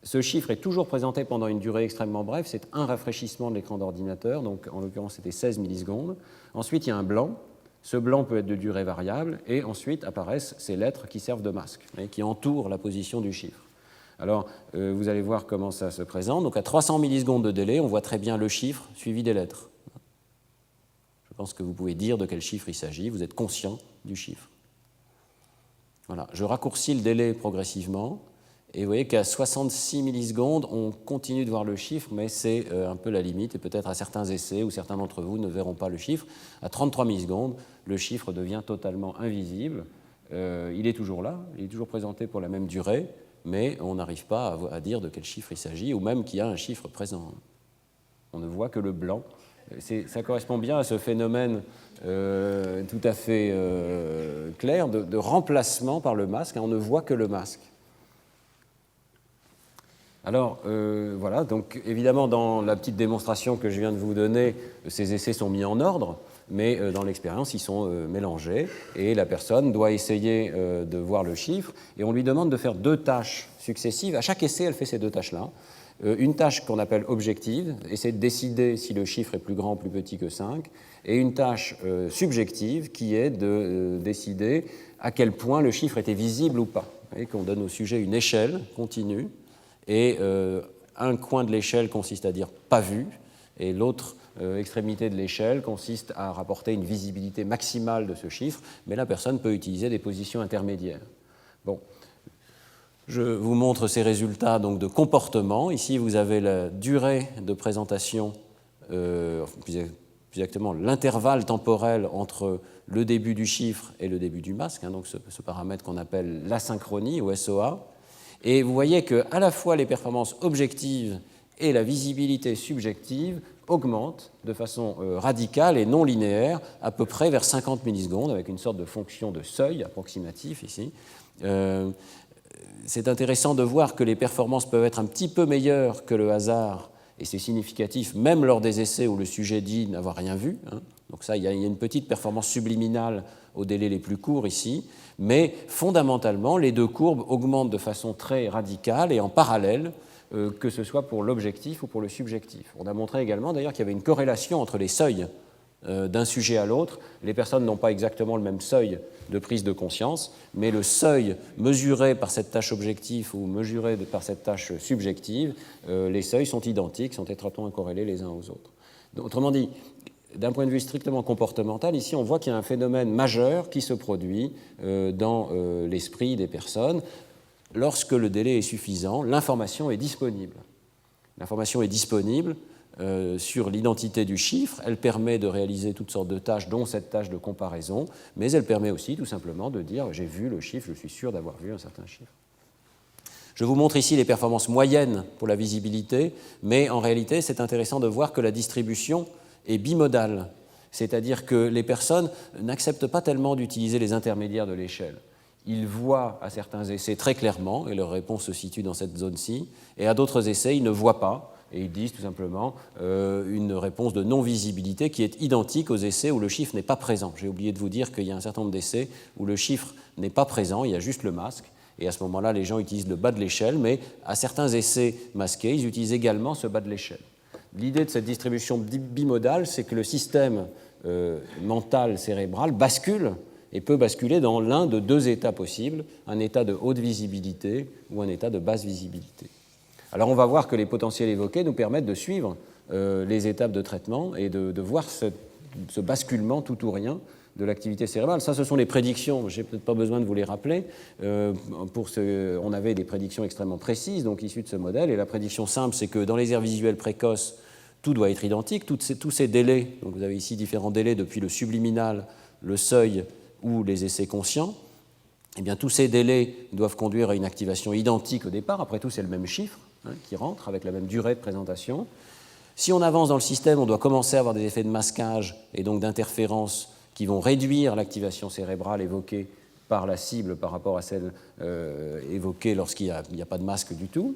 Ce chiffre est toujours présenté pendant une durée extrêmement brève, c'est un rafraîchissement de l'écran d'ordinateur, donc en l'occurrence c'était 16 millisecondes. Ensuite il y a un blanc, ce blanc peut être de durée variable, et ensuite apparaissent ces lettres qui servent de masque, qui entourent la position du chiffre. Alors vous allez voir comment ça se présente. Donc à 300 millisecondes de délai, on voit très bien le chiffre suivi des lettres. Je pense que vous pouvez dire de quel chiffre il s'agit, vous êtes conscient du chiffre. Voilà. Je raccourcis le délai progressivement et vous voyez qu'à 66 millisecondes, on continue de voir le chiffre, mais c'est un peu la limite et peut-être à certains essais où certains d'entre vous ne verront pas le chiffre. À 33 millisecondes, le chiffre devient totalement invisible. Il est toujours là, il est toujours présenté pour la même durée, mais on n'arrive pas à dire de quel chiffre il s'agit ou même qu'il y a un chiffre présent. On ne voit que le blanc. Ça correspond bien à ce phénomène tout à fait clair de remplacement par le masque. On ne voit que le masque. Alors, voilà, donc évidemment, dans la petite démonstration que je viens de vous donner, ces essais sont mis en ordre, mais dans l'expérience, ils sont mélangés, et la personne doit essayer de voir le chiffre, et on lui demande de faire 2 tâches successives. À chaque essai, elle fait ces 2 tâches-là. Une tâche qu'on appelle objective, essayer de décider si le chiffre est plus grand ou plus petit que 5, et une tâche subjective qui est de décider à quel point le chiffre était visible ou pas. Vous voyez qu'on donne au sujet une échelle continue, et un coin de l'échelle consiste à dire pas vu, et l'autre extrémité de l'échelle consiste à rapporter une visibilité maximale de ce chiffre, mais la personne peut utiliser des positions intermédiaires. Bon. Je vous montre ces résultats donc, de comportement. Ici, vous avez la durée de présentation, plus exactement l'intervalle temporel entre le début du chiffre et le début du masque, donc ce paramètre qu'on appelle l'asynchronie ou SOA. Et vous voyez qu'à la fois les performances objectives et la visibilité subjective augmentent de façon radicale et non linéaire, à peu près vers 50 millisecondes, avec une sorte de fonction de seuil approximatif ici. C'est intéressant de voir que les performances peuvent être un petit peu meilleures que le hasard, et c'est significatif même lors des essais où le sujet dit n'avoir rien vu. Donc ça, il y a une petite performance subliminale aux délais les plus courts ici, mais fondamentalement, les 2 courbes augmentent de façon très radicale et en parallèle, que ce soit pour l'objectif ou pour le subjectif. On a montré également d'ailleurs qu'il y avait une corrélation entre les seuils d'un sujet à l'autre. Les personnes n'ont pas exactement le même seuil de prise de conscience, mais le seuil mesuré par cette tâche objective ou mesuré par cette tâche subjective, les seuils sont identiques, sont étroitement corrélés les uns aux autres. Donc, autrement dit, d'un point de vue strictement comportemental, ici on voit qu'il y a un phénomène majeur qui se produit dans l'esprit des personnes. Lorsque le délai est suffisant, l'information est disponible. L'information est disponible sur l'identité du chiffre, elle permet de réaliser toutes sortes de tâches, dont cette tâche de comparaison, mais elle permet aussi tout simplement de dire « j'ai vu le chiffre, je suis sûr d'avoir vu un certain chiffre ». Je vous montre ici les performances moyennes pour la visibilité, mais en réalité c'est intéressant de voir que la distribution est bimodal, c'est-à-dire que les personnes n'acceptent pas tellement d'utiliser les intermédiaires de l'échelle. Ils voient à certains essais très clairement, et leur réponse se situe dans cette zone-ci, et à d'autres essais, ils ne voient pas, et ils disent tout simplement une réponse de non-visibilité qui est identique aux essais où le chiffre n'est pas présent. J'ai oublié de vous dire qu'il y a un certain nombre d'essais où le chiffre n'est pas présent, il y a juste le masque, et à ce moment-là, les gens utilisent le bas de l'échelle, mais à certains essais masqués, ils utilisent également ce bas de l'échelle. L'idée de cette distribution bimodale, c'est que le système mental cérébral bascule et peut basculer dans l'un de deux états possibles, un état de haute visibilité ou un état de basse visibilité. Alors on va voir que les potentiels évoqués nous permettent de suivre les étapes de traitement et de voir ce basculement tout ou rien de l'activité cérébrale. Ça, ce sont les prédictions. Je n'ai peut-être pas besoin de vous les rappeler. On avait des prédictions extrêmement précises, donc issues de ce modèle. Et la prédiction simple, c'est que dans les aires visuelles précoces, tout doit être identique. Tous ces délais, donc vous avez ici différents délais depuis le subliminal, le seuil ou les essais conscients, eh bien, tous ces délais doivent conduire à une activation identique au départ. Après tout, c'est le même chiffre qui rentre avec la même durée de présentation. Si on avance dans le système, on doit commencer à avoir des effets de masquage et donc d'interférence qui vont réduire l'activation cérébrale évoquée par la cible par rapport à celle évoquée lorsqu'il n'y a pas de masque du tout.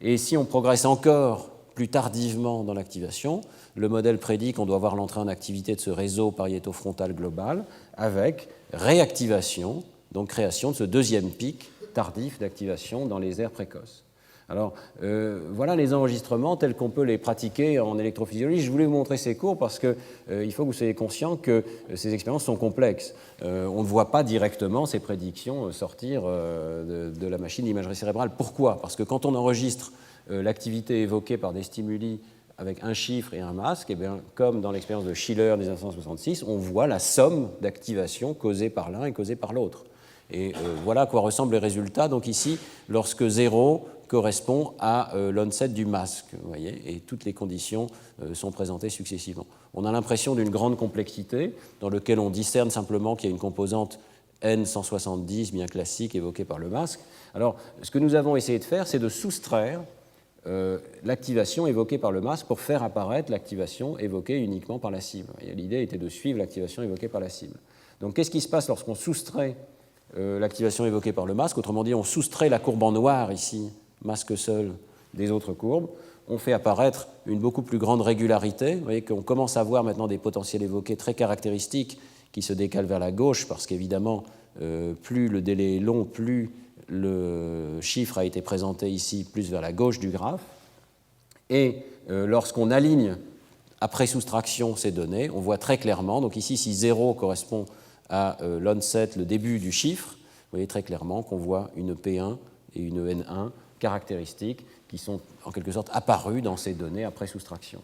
Et si on progresse encore plus tardivement dans l'activation, le modèle prédit qu'on doit voir l'entrée en activité de ce réseau pariétofrontal global avec réactivation, donc création de ce deuxième pic tardif d'activation dans les aires précoces. Alors, voilà les enregistrements tels qu'on peut les pratiquer en électrophysiologie. Je voulais vous montrer ces cours parce qu'il faut que vous soyez conscient que ces expériences sont complexes. On ne voit pas directement ces prédictions sortir de la machine d'imagerie cérébrale. Pourquoi? Parce que quand on enregistre l'activité évoquée par des stimuli avec un chiffre et un masque, eh bien, comme dans l'expérience de Schiller des 1966, on voit la somme d'activations causées par l'un et causées par l'autre. Et voilà à quoi ressemblent les résultats. Donc ici, lorsque 0 correspond à l'onset du masque, vous voyez, et toutes les conditions sont présentées successivement. On a l'impression d'une grande complexité dans laquelle on discerne simplement qu'il y a une composante N170 bien classique évoquée par le masque. Alors, ce que nous avons essayé de faire, c'est de soustraire l'activation évoquée par le masque pour faire apparaître l'activation évoquée uniquement par la cible. L'idée était de suivre l'activation évoquée par la cible. Donc, qu'est-ce qui se passe lorsqu'on soustrait l'activation évoquée par le masque? Autrement dit, on soustrait la courbe en noir ici, masque seul, des autres courbes. On fait apparaître une beaucoup plus grande régularité. Vous voyez qu'on commence à voir maintenant des potentiels évoqués très caractéristiques qui se décalent vers la gauche parce qu'évidemment, plus le délai est long, plus le chiffre a été présenté ici plus vers la gauche du graphe. Et lorsqu'on aligne après soustraction ces données, on voit très clairement, donc ici si 0 correspond à l'onset, le début du chiffre, vous voyez très clairement qu'on voit une P1 et une N1 caractéristiques qui sont en quelque sorte apparues dans ces données après soustraction.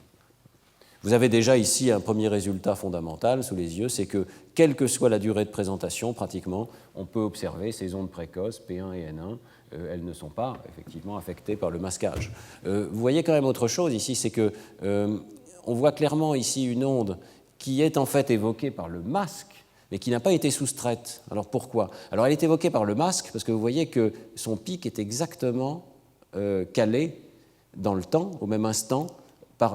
Vous avez déjà ici un premier résultat fondamental sous les yeux, c'est que quelle que soit la durée de présentation, pratiquement, on peut observer ces ondes précoces, P1 et N1, elles ne sont pas effectivement affectées par le masquage. Vous voyez quand même autre chose ici, c'est que on voit clairement ici une onde qui est en fait évoquée par le masque, mais qui n'a pas été soustraite. Alors pourquoi? Alors elle est évoquée par le masque parce que vous voyez que son pic est exactement calé dans le temps, au même instant,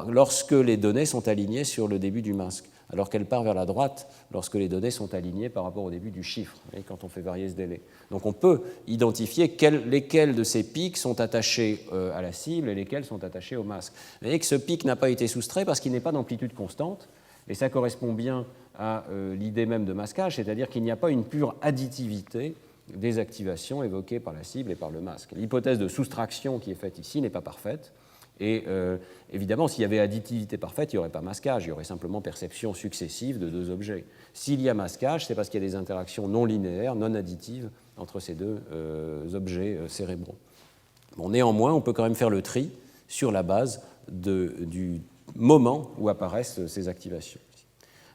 lorsque les données sont alignées sur le début du masque, alors qu'elle part vers la droite lorsque les données sont alignées par rapport au début du chiffre, quand on fait varier ce délai. Donc on peut identifier lesquels de ces pics sont attachés à la cible et lesquels sont attachés au masque. Vous voyez que ce pic n'a pas été soustrait parce qu'il n'est pas d'amplitude constante, et ça correspond bien à l'idée même de masquage, c'est-à-dire qu'il n'y a pas une pure additivité des activations évoquées par la cible et par le masque. L'hypothèse de soustraction qui est faite ici n'est pas parfaite, et évidemment, s'il y avait additivité parfaite, il n'y aurait pas masquage, il y aurait simplement perception successive de deux objets. S'il y a masquage, c'est parce qu'il y a des interactions non linéaires, non additives entre ces deux objets cérébraux. Bon, néanmoins, on peut quand même faire le tri sur la base du moment où apparaissent ces activations.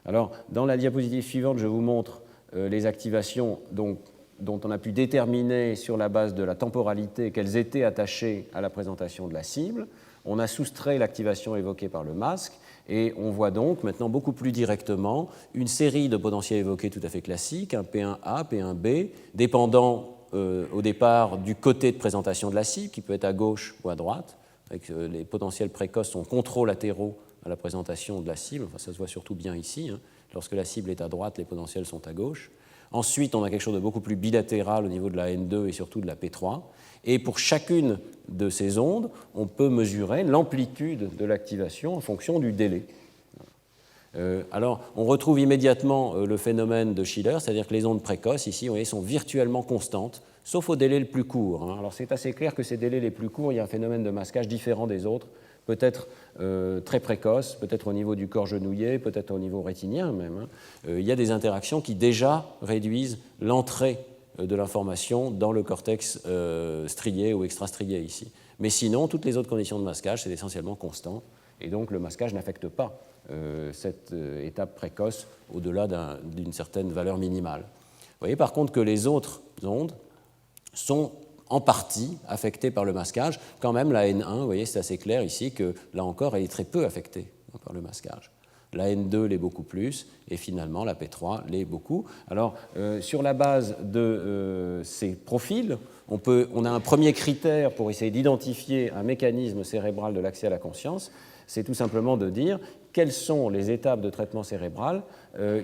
Alors, dans la diapositive suivante, je vous montre les activations dont on a pu déterminer sur la base de la temporalité qu'elles étaient attachées à la présentation de la cible. On a soustrait l'activation évoquée par le masque et on voit donc maintenant beaucoup plus directement une série de potentiels évoqués tout à fait classiques, un P1A, P1B, dépendant au départ du côté de présentation de la cible, qui peut être à gauche ou à droite, avec les potentiels précoces sont contrôlatéraux à la présentation de la cible. Enfin, ça se voit surtout bien ici. Hein. Lorsque la cible est à droite, les potentiels sont à gauche. Ensuite, on a quelque chose de beaucoup plus bilatéral au niveau de la N2 et surtout de la P3. Et pour chacune de ces ondes, on peut mesurer l'amplitude de l'activation en fonction du délai. Alors, on retrouve immédiatement le phénomène de Schiller, c'est-à-dire que les ondes précoces, ici, vous voyez, sont virtuellement constantes, sauf au délai le plus court. Hein. Alors, c'est assez clair que ces délais les plus courts, il y a un phénomène de masquage différent des autres, peut-être très précoce, peut-être au niveau du corps genouillé, peut-être au niveau rétinien même. Hein. Il y a des interactions qui déjà réduisent l'entrée de l'information dans le cortex strié ou extrastrié ici. Mais sinon, toutes les autres conditions de masquage, c'est essentiellement constant, et donc le masquage n'affecte pas cette étape précoce au-delà d'une certaine valeur minimale. Vous voyez par contre que les autres ondes sont en partie affectées par le masquage. Quand même, la N1, vous voyez, c'est assez clair ici que, là encore, elle est très peu affectée par le masquage. La N2 l'est beaucoup plus, et finalement, la P3 l'est beaucoup. Alors, sur la base de ces profils, on a un premier critère pour essayer d'identifier un mécanisme cérébral de l'accès à la conscience, c'est tout simplement de dire quelles sont les étapes de traitement cérébral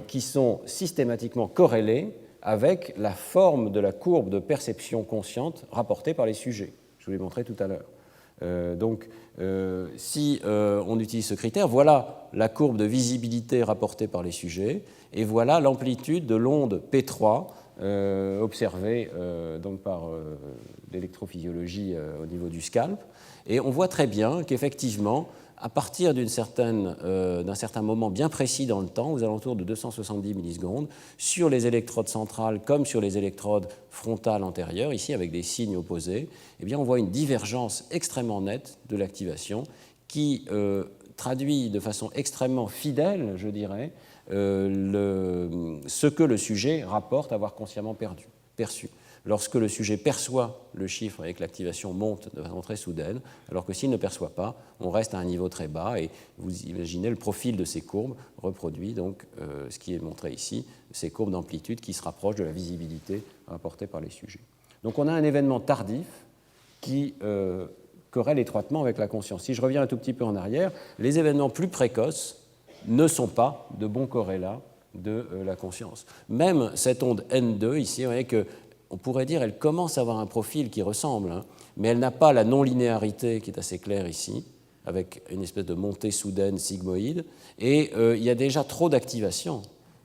qui sont systématiquement corrélées avec la forme de la courbe de perception consciente rapportée par les sujets. Je vous l'ai montré tout à l'heure. Donc, si on utilise ce critère, voilà la courbe de visibilité rapportée par les sujets, et voilà l'amplitude de l'onde P3 observée donc par l'électrophysiologie au niveau du scalp. Et on voit très bien qu'effectivement, à partir d'un certain moment bien précis dans le temps, aux alentours de 270 millisecondes, sur les électrodes centrales comme sur les électrodes frontales antérieures, ici avec des signes opposés, eh bien, on voit une divergence extrêmement nette de l'activation qui traduit de façon extrêmement fidèle, je dirais, ce que le sujet rapporte avoir consciemment perçu. Lorsque le sujet perçoit le chiffre et que l'activation monte de façon très soudaine, alors que s'il ne perçoit pas, on reste à un niveau très bas, et vous imaginez le profil de ces courbes reproduit donc ce qui est montré ici, ces courbes d'amplitude qui se rapprochent de la visibilité rapportée par les sujets. Donc on a un événement tardif qui corrèle étroitement avec la conscience. Si je reviens un tout petit peu en arrière, les événements plus précoces ne sont pas de bons corrélats de la conscience. Même cette onde N2 ici, vous voyez que on pourrait dire qu'elle commence à avoir un profil qui ressemble, hein, mais elle n'a pas la non-linéarité qui est assez claire ici, avec une espèce de montée soudaine sigmoïde, et il y a déjà trop d'activation,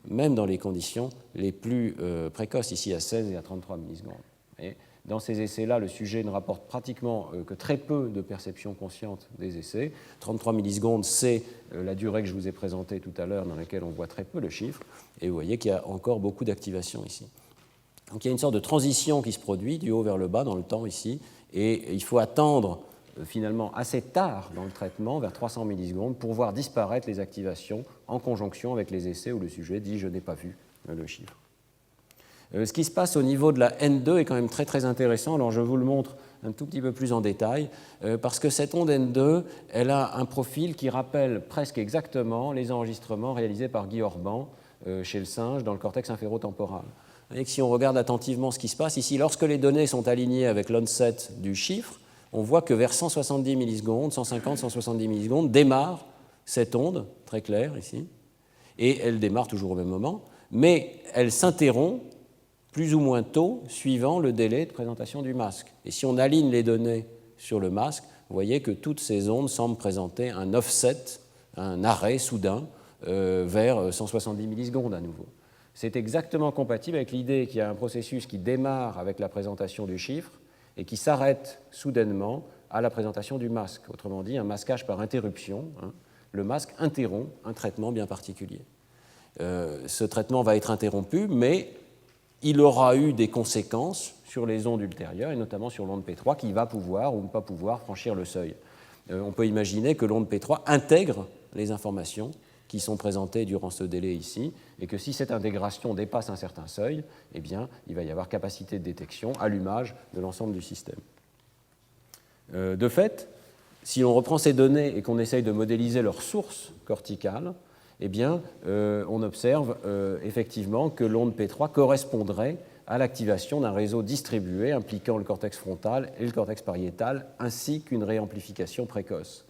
même dans les conditions les plus précoces, ici à 16 et à 33 millisecondes. Et dans ces essais-là, le sujet ne rapporte pratiquement que très peu de perception consciente des essais. 33 millisecondes, c'est la durée que je vous ai présentée tout à l'heure, dans laquelle on voit très peu le chiffre, et vous voyez qu'il y a encore beaucoup d'activation ici. Donc il y a une sorte de transition qui se produit du haut vers le bas dans le temps ici, et il faut attendre finalement assez tard dans le traitement, vers 300 millisecondes, pour voir disparaître les activations en conjonction avec les essais où le sujet dit « je n'ai pas vu le chiffre ». Ce qui se passe au niveau de la N2 est quand même très très intéressant, alors je vous le montre un tout petit peu plus en détail, parce que cette onde N2, elle a un profil qui rappelle presque exactement les enregistrements réalisés par Guy Orban chez le singe dans le cortex inférotemporal. Et si on regarde attentivement ce qui se passe ici, lorsque les données sont alignées avec l'onset du chiffre, on voit que vers 170 millisecondes, 150, 170 millisecondes, démarre cette onde, très claire ici, et elle démarre toujours au même moment, mais elle s'interrompt plus ou moins tôt, suivant le délai de présentation du masque. Et si on aligne les données sur le masque, vous voyez que toutes ces ondes semblent présenter un offset, un arrêt soudain, vers 170 millisecondes à nouveau. C'est exactement compatible avec l'idée qu'il y a un processus qui démarre avec la présentation du chiffre et qui s'arrête soudainement à la présentation du masque. Autrement dit, un masquage par interruption. Hein. Le masque interrompt un traitement bien particulier. Ce traitement va être interrompu, mais il aura eu des conséquences sur les ondes ultérieures, et notamment sur l'onde P3, qui va pouvoir ou ne pas pouvoir franchir le seuil. On peut imaginer que l'onde P3 intègre les informations qui sont présentées durant ce délai ici, et que si cette intégration dépasse un certain seuil, eh bien, il va y avoir capacité de détection, allumage de l'ensemble du système. De fait, si l'on reprend ces données et qu'on essaye de modéliser leur source corticale, eh bien, on observe effectivement que l'onde P3 correspondrait à l'activation d'un réseau distribué impliquant le cortex frontal et le cortex pariétal, ainsi qu'une réamplification précoce.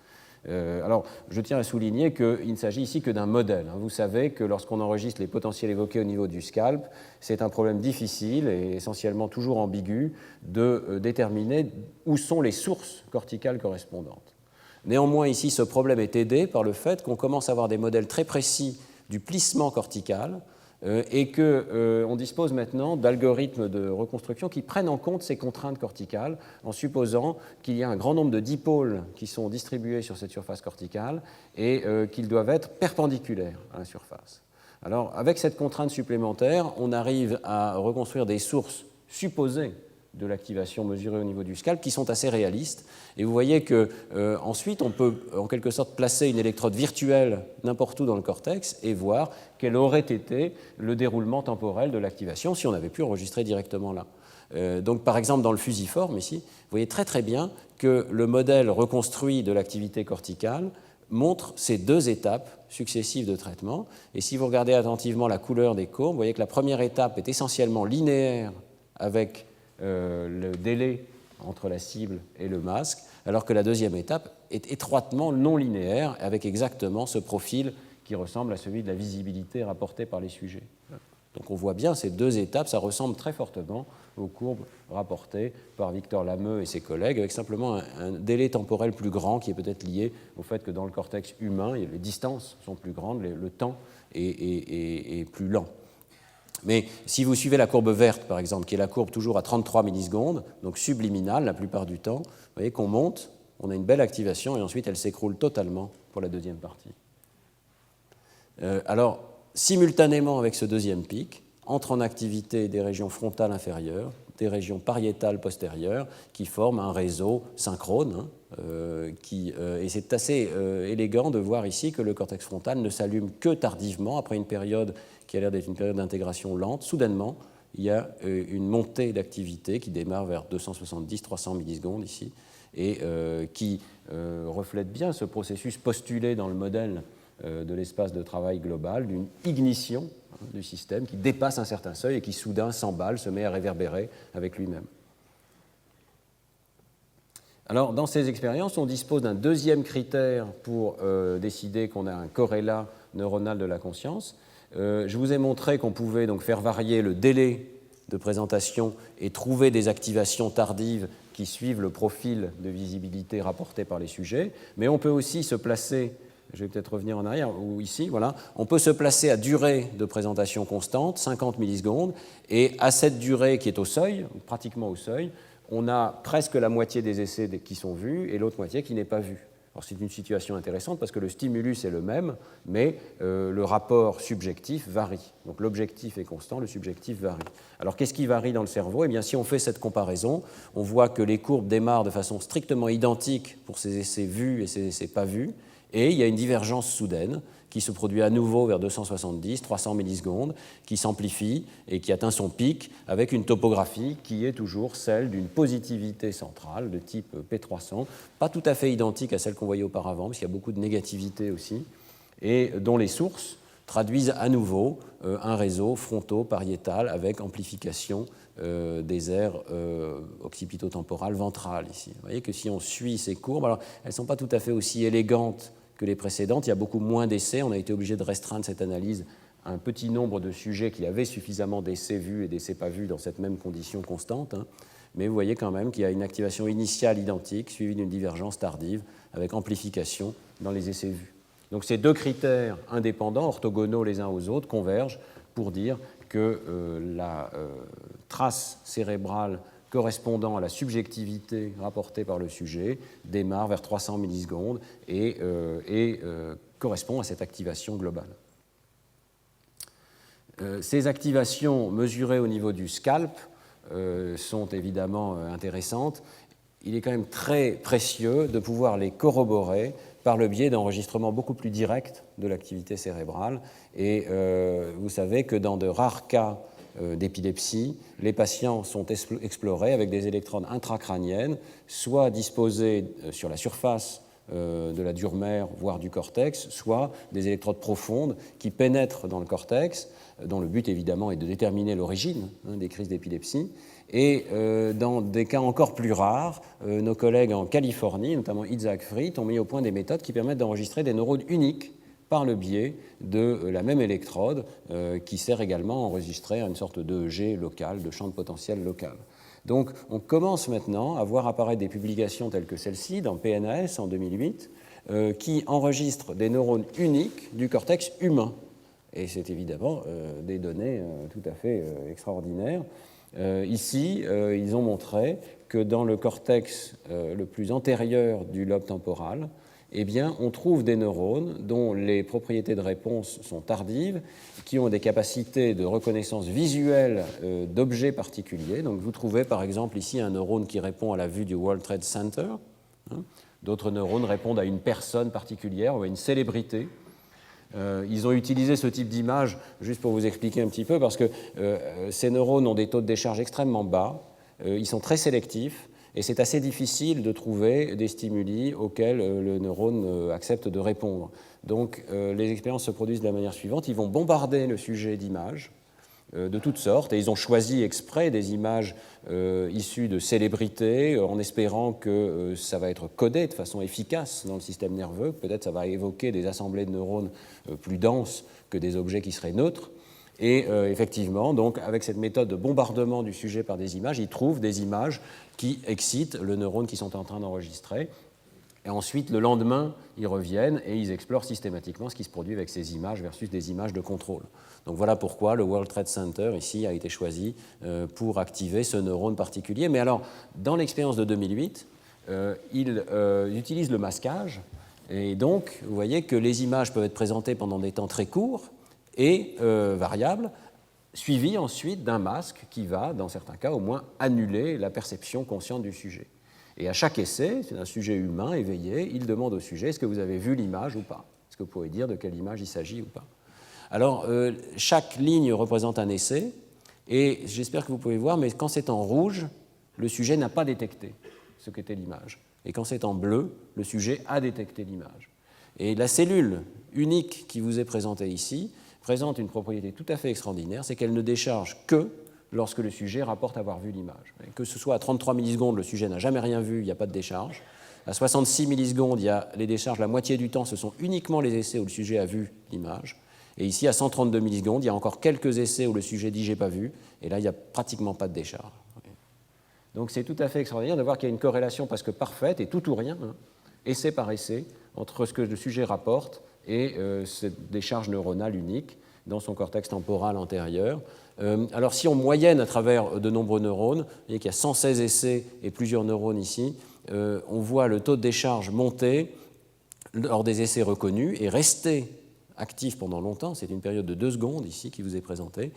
Alors, je tiens à souligner qu'il ne s'agit ici que d'un modèle. Vous savez que lorsqu'on enregistre les potentiels évoqués au niveau du scalp, c'est un problème difficile et essentiellement toujours ambigu de déterminer où sont les sources corticales correspondantes. Néanmoins, ici, ce problème est aidé par le fait qu'on commence à avoir des modèles très précis du plissement cortical et qu'on dispose maintenant d'algorithmes de reconstruction qui prennent en compte ces contraintes corticales en supposant qu'il y a un grand nombre de dipôles qui sont distribués sur cette surface corticale et qu'ils doivent être perpendiculaires à la surface. Alors, avec cette contrainte supplémentaire, on arrive à reconstruire des sources supposées de l'activation mesurée au niveau du scalp qui sont assez réalistes. Et vous voyez qu'ensuite, on peut en quelque sorte placer une électrode virtuelle n'importe où dans le cortex et voir quel aurait été le déroulement temporel de l'activation si on avait pu enregistrer directement là. Donc, par exemple, dans le fusiforme, ici, vous voyez très très bien que le modèle reconstruit de l'activité corticale montre ces deux étapes successives de traitement. Et si vous regardez attentivement la couleur des courbes, vous voyez que la première étape est essentiellement linéaire avec le délai entre la cible et le masque, alors que la deuxième étape est étroitement non linéaire, avec exactement ce profil qui ressemble à celui de la visibilité rapportée par les sujets. Donc on voit bien ces deux étapes, ça ressemble très fortement aux courbes rapportées par Victor Lameux et ses collègues, avec simplement un délai temporel plus grand qui est peut-être lié au fait que dans le cortex humain, les distances sont plus grandes, le temps est plus lent. Mais si vous suivez la courbe verte, par exemple, qui est la courbe toujours à 33 millisecondes, donc subliminale la plupart du temps, vous voyez qu'on monte, on a une belle activation, et ensuite elle s'écroule totalement pour la deuxième partie. Alors, simultanément avec ce deuxième pic, entrent en activité des régions frontales inférieures, des régions pariétales postérieures, qui forment un réseau synchrone, et c'est assez élégant de voir ici que le cortex frontal ne s'allume que tardivement, après une période qui a l'air d'être une période d'intégration lente. Soudainement, il y a une montée d'activité qui démarre vers 270-300 millisecondes ici, et qui reflète bien ce processus postulé dans le modèle de l'espace de travail global, d'une ignition du système qui dépasse un certain seuil et qui soudain s'emballe, se met à réverbérer avec lui-même. Alors, dans ces expériences, on dispose d'un deuxième critère pour décider qu'on a un corrélat neuronal de la conscience. Je vous ai montré qu'on pouvait donc faire varier le délai de présentation et trouver des activations tardives qui suivent le profil de visibilité rapporté par les sujets, mais on peut aussi se placer, je vais peut-être revenir en arrière, ou ici, voilà, on peut se placer à durée de présentation constante, 50 millisecondes, et à cette durée qui est au seuil, pratiquement au seuil, on a presque la moitié des essais qui sont vus et l'autre moitié qui n'est pas vue. Alors c'est une situation intéressante parce que le stimulus est le même, mais le rapport subjectif varie. Donc l'objectif est constant, le subjectif varie. Alors qu'est-ce qui varie dans le cerveau ? Eh bien, si on fait cette comparaison, on voit que les courbes démarrent de façon strictement identique pour ces essais vus et ces essais pas vus, et il y a une divergence soudaine qui se produit à nouveau vers 270-300 millisecondes, qui s'amplifie et qui atteint son pic avec une topographie qui est toujours celle d'une positivité centrale de type P300, pas tout à fait identique à celle qu'on voyait auparavant, parce qu'il y a beaucoup de négativité aussi, et dont les sources traduisent à nouveau un réseau fronto-pariétal avec amplification des aires occipitotemporales ventrales ici. Vous voyez que si on suit ces courbes, alors elles ne sont pas tout à fait aussi élégantes que les précédentes, il y a beaucoup moins d'essais, on a été obligé de restreindre cette analyse à un petit nombre de sujets qui avaient suffisamment d'essais vus et d'essais pas vus dans cette même condition constante, mais vous voyez quand même qu'il y a une activation initiale identique suivie d'une divergence tardive avec amplification dans les essais vus. Donc ces deux critères indépendants, orthogonaux les uns aux autres, convergent pour dire que la trace cérébrale correspondant à la subjectivité rapportée par le sujet démarre vers 300 millisecondes et correspond à cette activation globale. Ces activations mesurées au niveau du scalp sont évidemment intéressantes. Il est quand même très précieux de pouvoir les corroborer par le biais d'enregistrements beaucoup plus directs de l'activité cérébrale. Et vous savez que dans de rares cas d'épilepsie, les patients sont explorés avec des électrodes intracrâniennes, soit disposées sur la surface de la dure-mère, voire du cortex, soit des électrodes profondes qui pénètrent dans le cortex, dont le but évidemment est de déterminer l'origine des crises d'épilepsie. Et dans des cas encore plus rares, nos collègues en Californie, notamment Isaac Friet, ont mis au point des méthodes qui permettent d'enregistrer des neurones uniques par le biais de la même électrode qui sert également à enregistrer une sorte d'EEG local, de champ de potentiel local. Donc on commence maintenant à voir apparaître des publications telles que celle-ci dans PNAS en 2008 qui enregistrent des neurones uniques du cortex humain. Et c'est évidemment des données tout à fait extraordinaires. Ici, ils ont montré que dans le cortex le plus antérieur du lobe temporal, eh bien, on trouve des neurones dont les propriétés de réponse sont tardives, qui ont des capacités de reconnaissance visuelle d'objets particuliers. Donc, vous trouvez par exemple ici un neurone qui répond à la vue du World Trade Center. D'autres neurones répondent à une personne particulière ou à une célébrité. Ils ont utilisé ce type d'image, juste pour vous expliquer un petit peu, parce que ces neurones ont des taux de décharge extrêmement bas, ils sont très sélectifs, et c'est assez difficile de trouver des stimuli auxquels le neurone accepte de répondre. Donc les expériences se produisent de la manière suivante, ils vont bombarder le sujet d'images de toutes sortes, et ils ont choisi exprès des images issues de célébrités, en espérant que ça va être codé de façon efficace dans le système nerveux, peut-être ça va évoquer des assemblées de neurones plus denses que des objets qui seraient neutres. Et effectivement, donc, avec cette méthode de bombardement du sujet par des images, ils trouvent des images qui excitent le neurone qu'ils sont en train d'enregistrer. Et ensuite, le lendemain, ils reviennent et ils explorent systématiquement ce qui se produit avec ces images versus des images de contrôle. Donc voilà pourquoi le World Trade Center, ici, a été choisi pour activer ce neurone particulier. Mais alors, dans l'expérience de 2008, ils utilisent le masquage. Et donc, vous voyez que les images peuvent être présentées pendant des temps très courts et variable, suivi ensuite d'un masque qui va, dans certains cas, au moins annuler la perception consciente du sujet. Et à chaque essai, c'est un sujet humain éveillé, il demande au sujet « est-ce que vous avez vu l'image ou pas ?» Est-ce que vous pouvez dire de quelle image il s'agit ou pas? Alors, chaque ligne représente un essai, et j'espère que vous pouvez voir, mais quand c'est en rouge, le sujet n'a pas détecté ce qu'était l'image. Et quand c'est en bleu, le sujet a détecté l'image. Et la cellule unique qui vous est présentée ici présente une propriété tout à fait extraordinaire, c'est qu'elle ne décharge que lorsque le sujet rapporte avoir vu l'image. Que ce soit à 33 millisecondes, le sujet n'a jamais rien vu, il n'y a pas de décharge. À 66 millisecondes, il y a les décharges, la moitié du temps, ce sont uniquement les essais où le sujet a vu l'image. Et ici, à 132 millisecondes, il y a encore quelques essais où le sujet dit « j'ai pas vu », et là, il n'y a pratiquement pas de décharge. Donc c'est tout à fait extraordinaire de voir qu'il y a une corrélation presque parfaite, et tout ou rien, essai par essai, entre ce que le sujet rapporte et cette décharge neuronale unique dans son cortex temporal antérieur. Alors si on moyenne à travers de nombreux neurones, vous voyez qu'il y a 116 essais et plusieurs neurones ici, on voit le taux de décharge monter lors des essais reconnus et rester actif pendant longtemps, c'est une période de 2 secondes ici qui vous est présentée.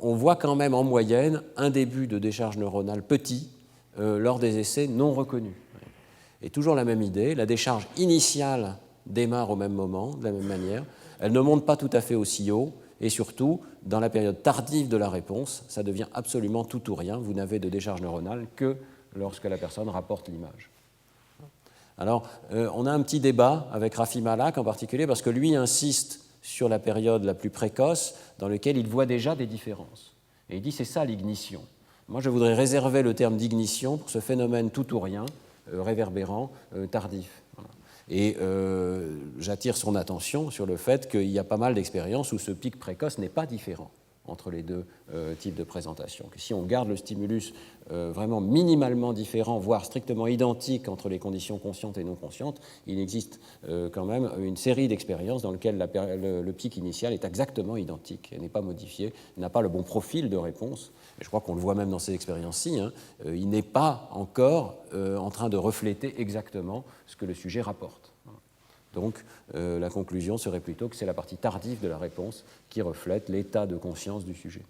On voit quand même en moyenne un début de décharge neuronale petit lors des essais non reconnus. Et toujours la même idée, la décharge initiale démarre au même moment, de la même manière. Elle ne monte pas tout à fait aussi haut, et surtout, dans la période tardive de la réponse, ça devient absolument tout ou rien. Vous n'avez de décharge neuronale que lorsque la personne rapporte l'image. Alors, on a un petit débat avec Rafi Malak en particulier, parce que lui insiste sur la période la plus précoce, dans laquelle il voit déjà des différences. Et il dit c'est ça l'ignition. Moi, je voudrais réserver le terme d'ignition pour ce phénomène tout ou rien, réverbérant, tardif. Voilà. Et j'attire son attention sur le fait qu'il y a pas mal d'expériences où ce pic précoce n'est pas différent entre les deux types de présentation. Que si on garde le stimulus vraiment minimalement différent, voire strictement identique entre les conditions conscientes et non conscientes, il existe quand même une série d'expériences dans lesquelles le pic initial est exactement identique et n'est pas modifié, n'a pas le bon profil de réponse. Et je crois qu'on le voit même dans ces expériences-ci, il n'est pas encore en train de refléter exactement ce que le sujet rapporte. Donc la conclusion serait plutôt que c'est la partie tardive de la réponse qui reflète l'état de conscience du sujet.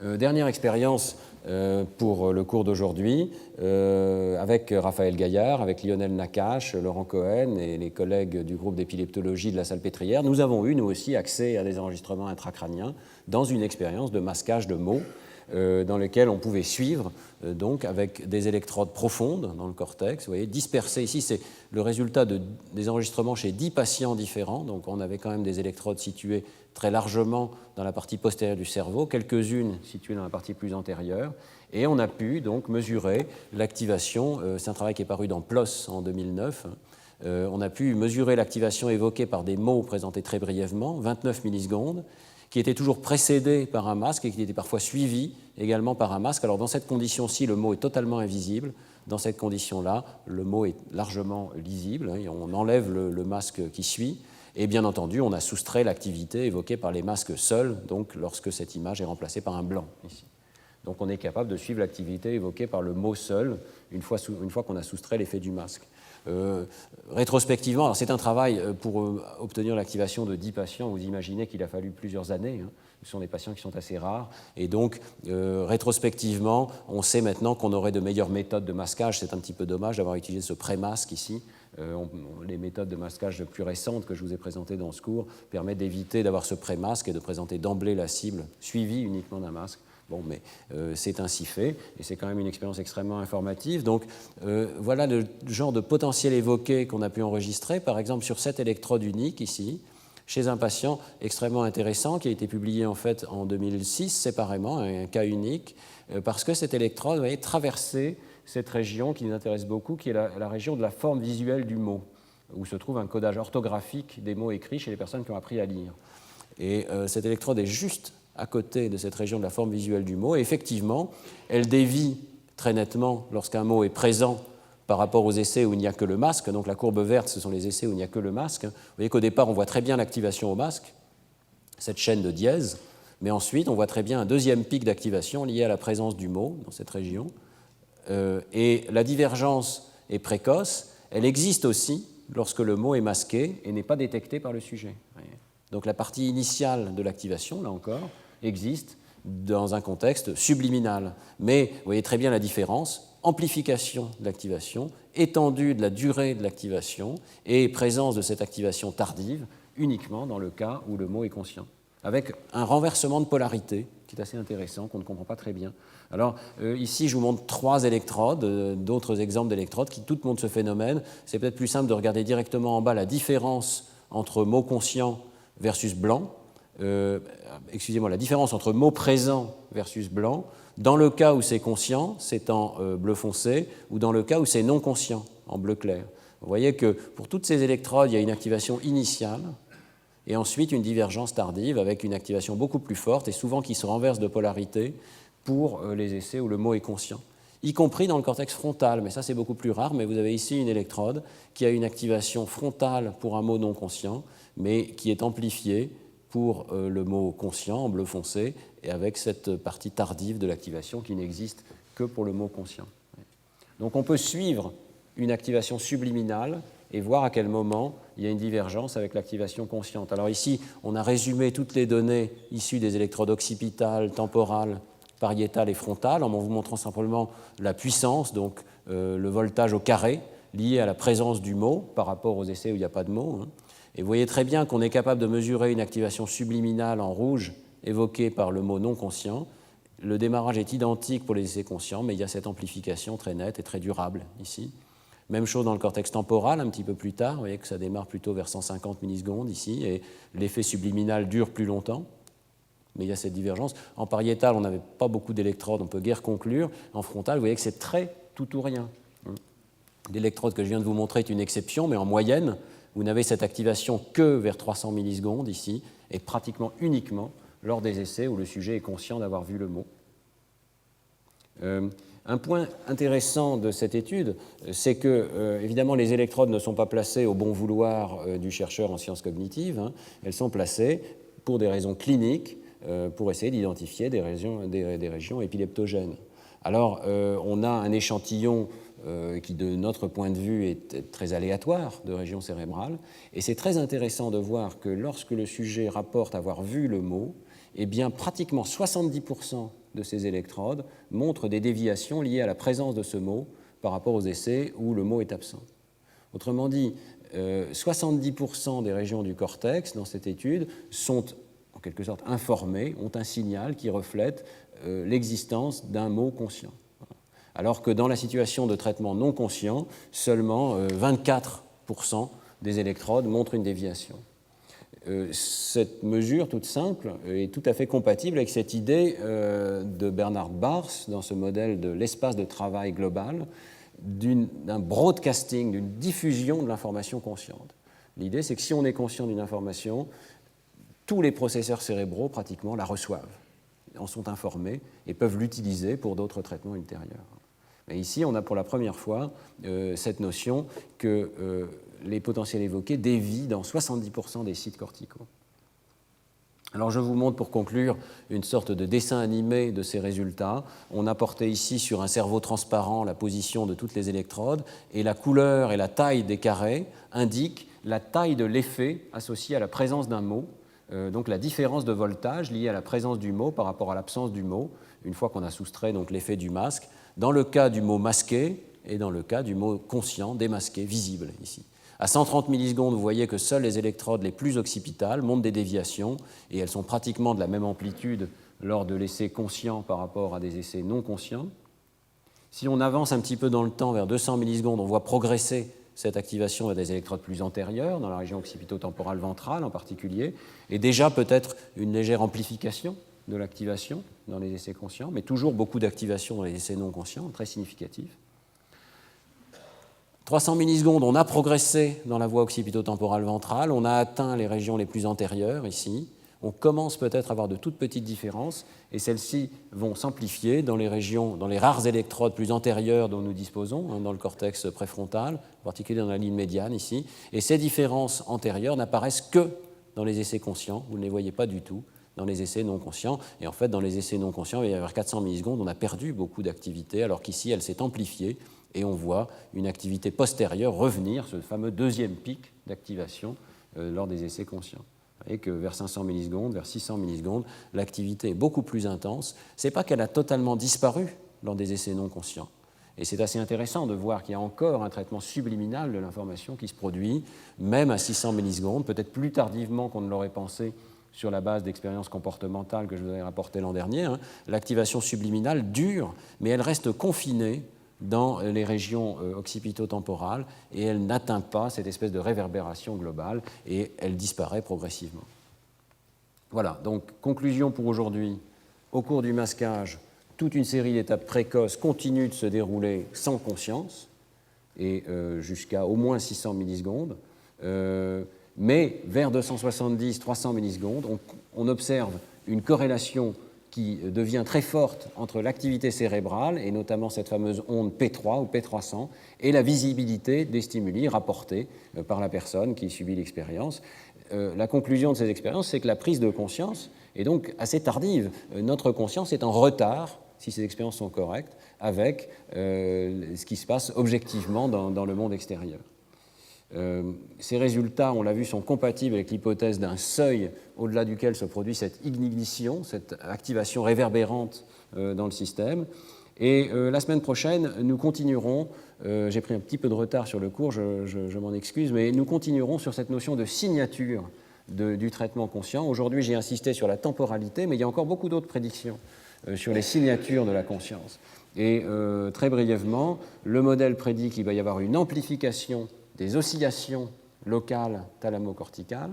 Dernière expérience pour le cours d'aujourd'hui, avec Raphaël Gaillard, avec Lionel Nakache, Laurent Cohen et les collègues du groupe d'épileptologie de la Salpêtrière, nous avons eu, nous aussi, accès à des enregistrements intracrâniens dans une expérience de masquage de mots dans lequel on pouvait suivre, donc avec des électrodes profondes dans le cortex, vous voyez, dispersées. Ici, c'est le résultat des enregistrements chez 10 patients différents, donc on avait quand même des électrodes situées très largement dans la partie postérieure du cerveau, quelques-unes situées dans la partie plus antérieure, et on a pu donc mesurer l'activation, c'est un travail qui est paru dans PLOS en 2009, on a pu mesurer l'activation évoquée par des mots présentés très brièvement, 29 millisecondes, qui était toujours précédé par un masque et qui était parfois suivi également par un masque. Alors dans cette condition-ci, le mot est totalement invisible. Dans cette condition-là, le mot est largement lisible. On enlève le masque qui suit. Et bien entendu, on a soustrait l'activité évoquée par les masques seuls, donc lorsque cette image est remplacée par un blanc ici. Donc on est capable de suivre l'activité évoquée par le mot seul une fois qu'on a soustrait l'effet du masque. Rétrospectivement, c'est un travail pour obtenir l'activation de 10 patients. Vous imaginez qu'il a fallu plusieurs années. Ce sont des patients qui sont assez rares. Et donc, rétrospectivement, on sait maintenant qu'on aurait de meilleures méthodes de masquage. C'est un petit peu dommage d'avoir utilisé ce pré-masque ici. Les méthodes de masquage plus récentes que je vous ai présentées dans ce cours permettent d'éviter d'avoir ce pré-masque et de présenter d'emblée la cible suivie uniquement d'un masque. Bon, mais c'est ainsi fait, et c'est quand même une expérience extrêmement informative. Donc, voilà le genre de potentiel évoqué qu'on a pu enregistrer, par exemple sur cette électrode unique ici, chez un patient extrêmement intéressant qui a été publié en fait en 2006 séparément, un cas unique, parce que cette électrode, vous voyez, traversait cette région qui nous intéresse beaucoup, qui est la région de la forme visuelle du mot, où se trouve un codage orthographique des mots écrits chez les personnes qui ont appris à lire. Et cette électrode est juste à côté de cette région de la forme visuelle du mot. Et effectivement, elle dévie très nettement lorsqu'un mot est présent par rapport aux essais où il n'y a que le masque. Donc la courbe verte, ce sont les essais où il n'y a que le masque. Vous voyez qu'au départ, on voit très bien l'activation au masque, cette chaîne de dièse, mais ensuite, on voit très bien un deuxième pic d'activation lié à la présence du mot dans cette région. Et la divergence est précoce. Elle existe aussi lorsque le mot est masqué et n'est pas détecté par le sujet. Donc la partie initiale de l'activation, là encore, existe dans un contexte subliminal. Mais vous voyez très bien la différence, amplification de l'activation, étendue de la durée de l'activation et présence de cette activation tardive uniquement dans le cas où le mot est conscient, avec un renversement de polarité qui est assez intéressant, qu'on ne comprend pas très bien. Alors ici, je vous montre 3 électrodes, d'autres exemples d'électrodes qui toutes montrent ce phénomène. C'est peut-être plus simple de regarder directement en bas la différence entre mot conscient versus blanc. La différence entre mot présent versus blanc. Dans le cas où c'est conscient, c'est en bleu foncé, ou dans le cas où c'est non conscient, en bleu clair. Vous voyez que pour toutes ces électrodes, il y a une activation initiale et ensuite une divergence tardive avec une activation beaucoup plus forte et souvent qui se renverse de polarité pour les essais où le mot est conscient, y compris dans le cortex frontal, mais ça c'est beaucoup plus rare, mais vous avez ici une électrode qui a une activation frontale pour un mot non conscient, mais qui est amplifiée pour le mot conscient en bleu foncé et avec cette partie tardive de l'activation qui n'existe que pour le mot conscient. Donc on peut suivre une activation subliminale et voir à quel moment il y a une divergence avec l'activation consciente. Alors ici, on a résumé toutes les données issues des électrodes occipitales, temporales, pariétales et frontales en vous montrant simplement la puissance, donc le voltage au carré, lié à la présence du mot par rapport aux essais où il n'y a pas de mot. Et vous voyez très bien qu'on est capable de mesurer une activation subliminale en rouge évoquée par le mot non conscient. Le démarrage est identique pour les essais conscients, mais il y a cette amplification très nette et très durable ici. Même chose dans le cortex temporal, un petit peu plus tard. Vous voyez que ça démarre plutôt vers 150 millisecondes ici, et l'effet subliminal dure plus longtemps. Mais il y a cette divergence. En pariétal, on n'avait pas beaucoup d'électrodes, on peut guère conclure. En frontal, vous voyez que c'est très tout ou rien. L'électrode que je viens de vous montrer est une exception, mais en moyenne, vous n'avez cette activation que vers 300 millisecondes ici, et pratiquement uniquement lors des essais où le sujet est conscient d'avoir vu le mot. Un point intéressant de cette étude, c'est que, évidemment, les électrodes ne sont pas placées au bon vouloir du chercheur en sciences cognitives, elles sont placées pour des raisons cliniques, pour essayer d'identifier des régions épileptogènes. Alors, on a un échantillon qui, de notre point de vue, est très aléatoire de régions cérébrales, et c'est très intéressant de voir que lorsque le sujet rapporte avoir vu le mot, eh bien, pratiquement 70% de ces électrodes montrent des déviations liées à la présence de ce mot par rapport aux essais où le mot est absent. Autrement dit, 70% des régions du cortex dans cette étude sont en quelque sorte informés, ont un signal qui reflète l'existence d'un mot conscient. Alors que dans la situation de traitement non conscient, seulement 24% des électrodes montrent une déviation. Cette mesure toute simple est tout à fait compatible avec cette idée de Bernard Bars dans ce modèle de l'espace de travail global, d'un broadcasting, d'une diffusion de l'information consciente. L'idée, c'est que si on est conscient d'une information, tous les processeurs cérébraux pratiquement la reçoivent, en sont informés et peuvent l'utiliser pour d'autres traitements ultérieurs. Mais ici, on a pour la première fois cette notion que les potentiels évoqués dévient dans 70% des sites corticaux. Alors je vous montre pour conclure une sorte de dessin animé de ces résultats. On a porté ici sur un cerveau transparent la position de toutes les électrodes et la couleur et la taille des carrés indiquent la taille de l'effet associé à la présence d'un mot, donc la différence de voltage liée à la présence du mot par rapport à l'absence du mot, une fois qu'on a soustrait donc l'effet du masque, dans le cas du mot masqué et dans le cas du mot conscient, démasqué, visible ici. À 130 millisecondes, vous voyez que seules les électrodes les plus occipitales montrent des déviations et elles sont pratiquement de la même amplitude lors de l'essai conscient par rapport à des essais non conscients. Si on avance un petit peu dans le temps, vers 200 millisecondes, on voit progresser cette activation vers des électrodes plus antérieures, dans la région occipito-temporale ventrale en particulier, et déjà peut-être une légère amplification de l'activation dans les essais conscients, mais toujours beaucoup d'activation dans les essais non conscients, très significatif. 300 millisecondes, on a progressé dans la voie occipito-temporale ventrale, on a atteint les régions les plus antérieures ici, on commence peut-être à avoir de toutes petites différences, et celles-ci vont s'amplifier dans les régions, dans les rares électrodes plus antérieures dont nous disposons, dans le cortex préfrontal, en particulier dans la ligne médiane ici, et ces différences antérieures n'apparaissent que dans les essais conscients, vous ne les voyez pas du tout dans les essais non conscients, et en fait dans les essais non conscients, il y a vers 400 millisecondes, on a perdu beaucoup d'activité, alors qu'ici elle s'est amplifiée, et on voit une activité postérieure revenir, ce fameux deuxième pic d'activation lors des essais conscients. Vous voyez que vers 500 millisecondes, vers 600 millisecondes, l'activité est beaucoup plus intense. Ce n'est pas qu'elle a totalement disparu lors des essais non conscients. Et c'est assez intéressant de voir qu'il y a encore un traitement subliminal de l'information qui se produit, même à 600 millisecondes, peut-être plus tardivement qu'on ne l'aurait pensé sur la base d'expériences comportementales que je vous avais rapportées l'an dernier. L'activation subliminale dure, mais elle reste confinée dans les régions occipito-temporales et elle n'atteint pas cette espèce de réverbération globale et elle disparaît progressivement. Voilà, donc conclusion pour aujourd'hui. Au cours du masquage, toute une série d'étapes précoces continuent de se dérouler sans conscience et jusqu'à au moins 600 millisecondes. Mais vers 270-300 millisecondes, on observe une corrélation qui devient très forte entre l'activité cérébrale, et notamment cette fameuse onde P3 ou P300, et la visibilité des stimuli rapportés par la personne qui subit l'expérience. La conclusion de ces expériences, c'est que la prise de conscience est donc assez tardive. Notre conscience est en retard, si ces expériences sont correctes, avec ce qui se passe objectivement dans le monde extérieur. Ces résultats, on l'a vu, sont compatibles avec l'hypothèse d'un seuil au-delà duquel se produit cette ignition, cette activation réverbérante dans le système. Et la semaine prochaine, nous continuerons, j'ai pris un petit peu de retard sur le cours, je m'en excuse, mais nous continuerons sur cette notion de signature du traitement conscient. Aujourd'hui, j'ai insisté sur la temporalité, mais il y a encore beaucoup d'autres prédictions sur les signatures de la conscience. Et très brièvement, le modèle prédit qu'il va y avoir une amplification des oscillations locales thalamo-corticales.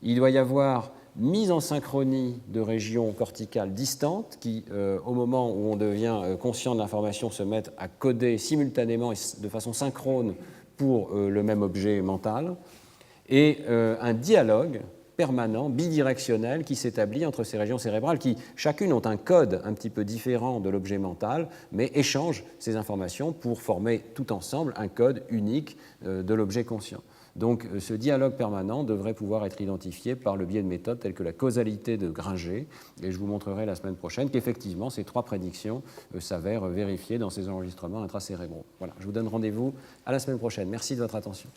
Il doit y avoir mise en synchronie de régions corticales distantes qui, au moment où on devient conscient de l'information, se mettent à coder simultanément et de façon synchrone pour le même objet mental, et un dialogue permanent, bidirectionnel, qui s'établit entre ces régions cérébrales qui, chacune, ont un code un petit peu différent de l'objet mental, mais échangent ces informations pour former tout ensemble un code unique de l'objet conscient. Donc ce dialogue permanent devrait pouvoir être identifié par le biais de méthodes telles que la causalité de Gringer, et je vous montrerai la semaine prochaine qu'effectivement ces trois prédictions s'avèrent vérifiées dans ces enregistrements intracérébraux. Voilà, je vous donne rendez-vous à la semaine prochaine. Merci de votre attention.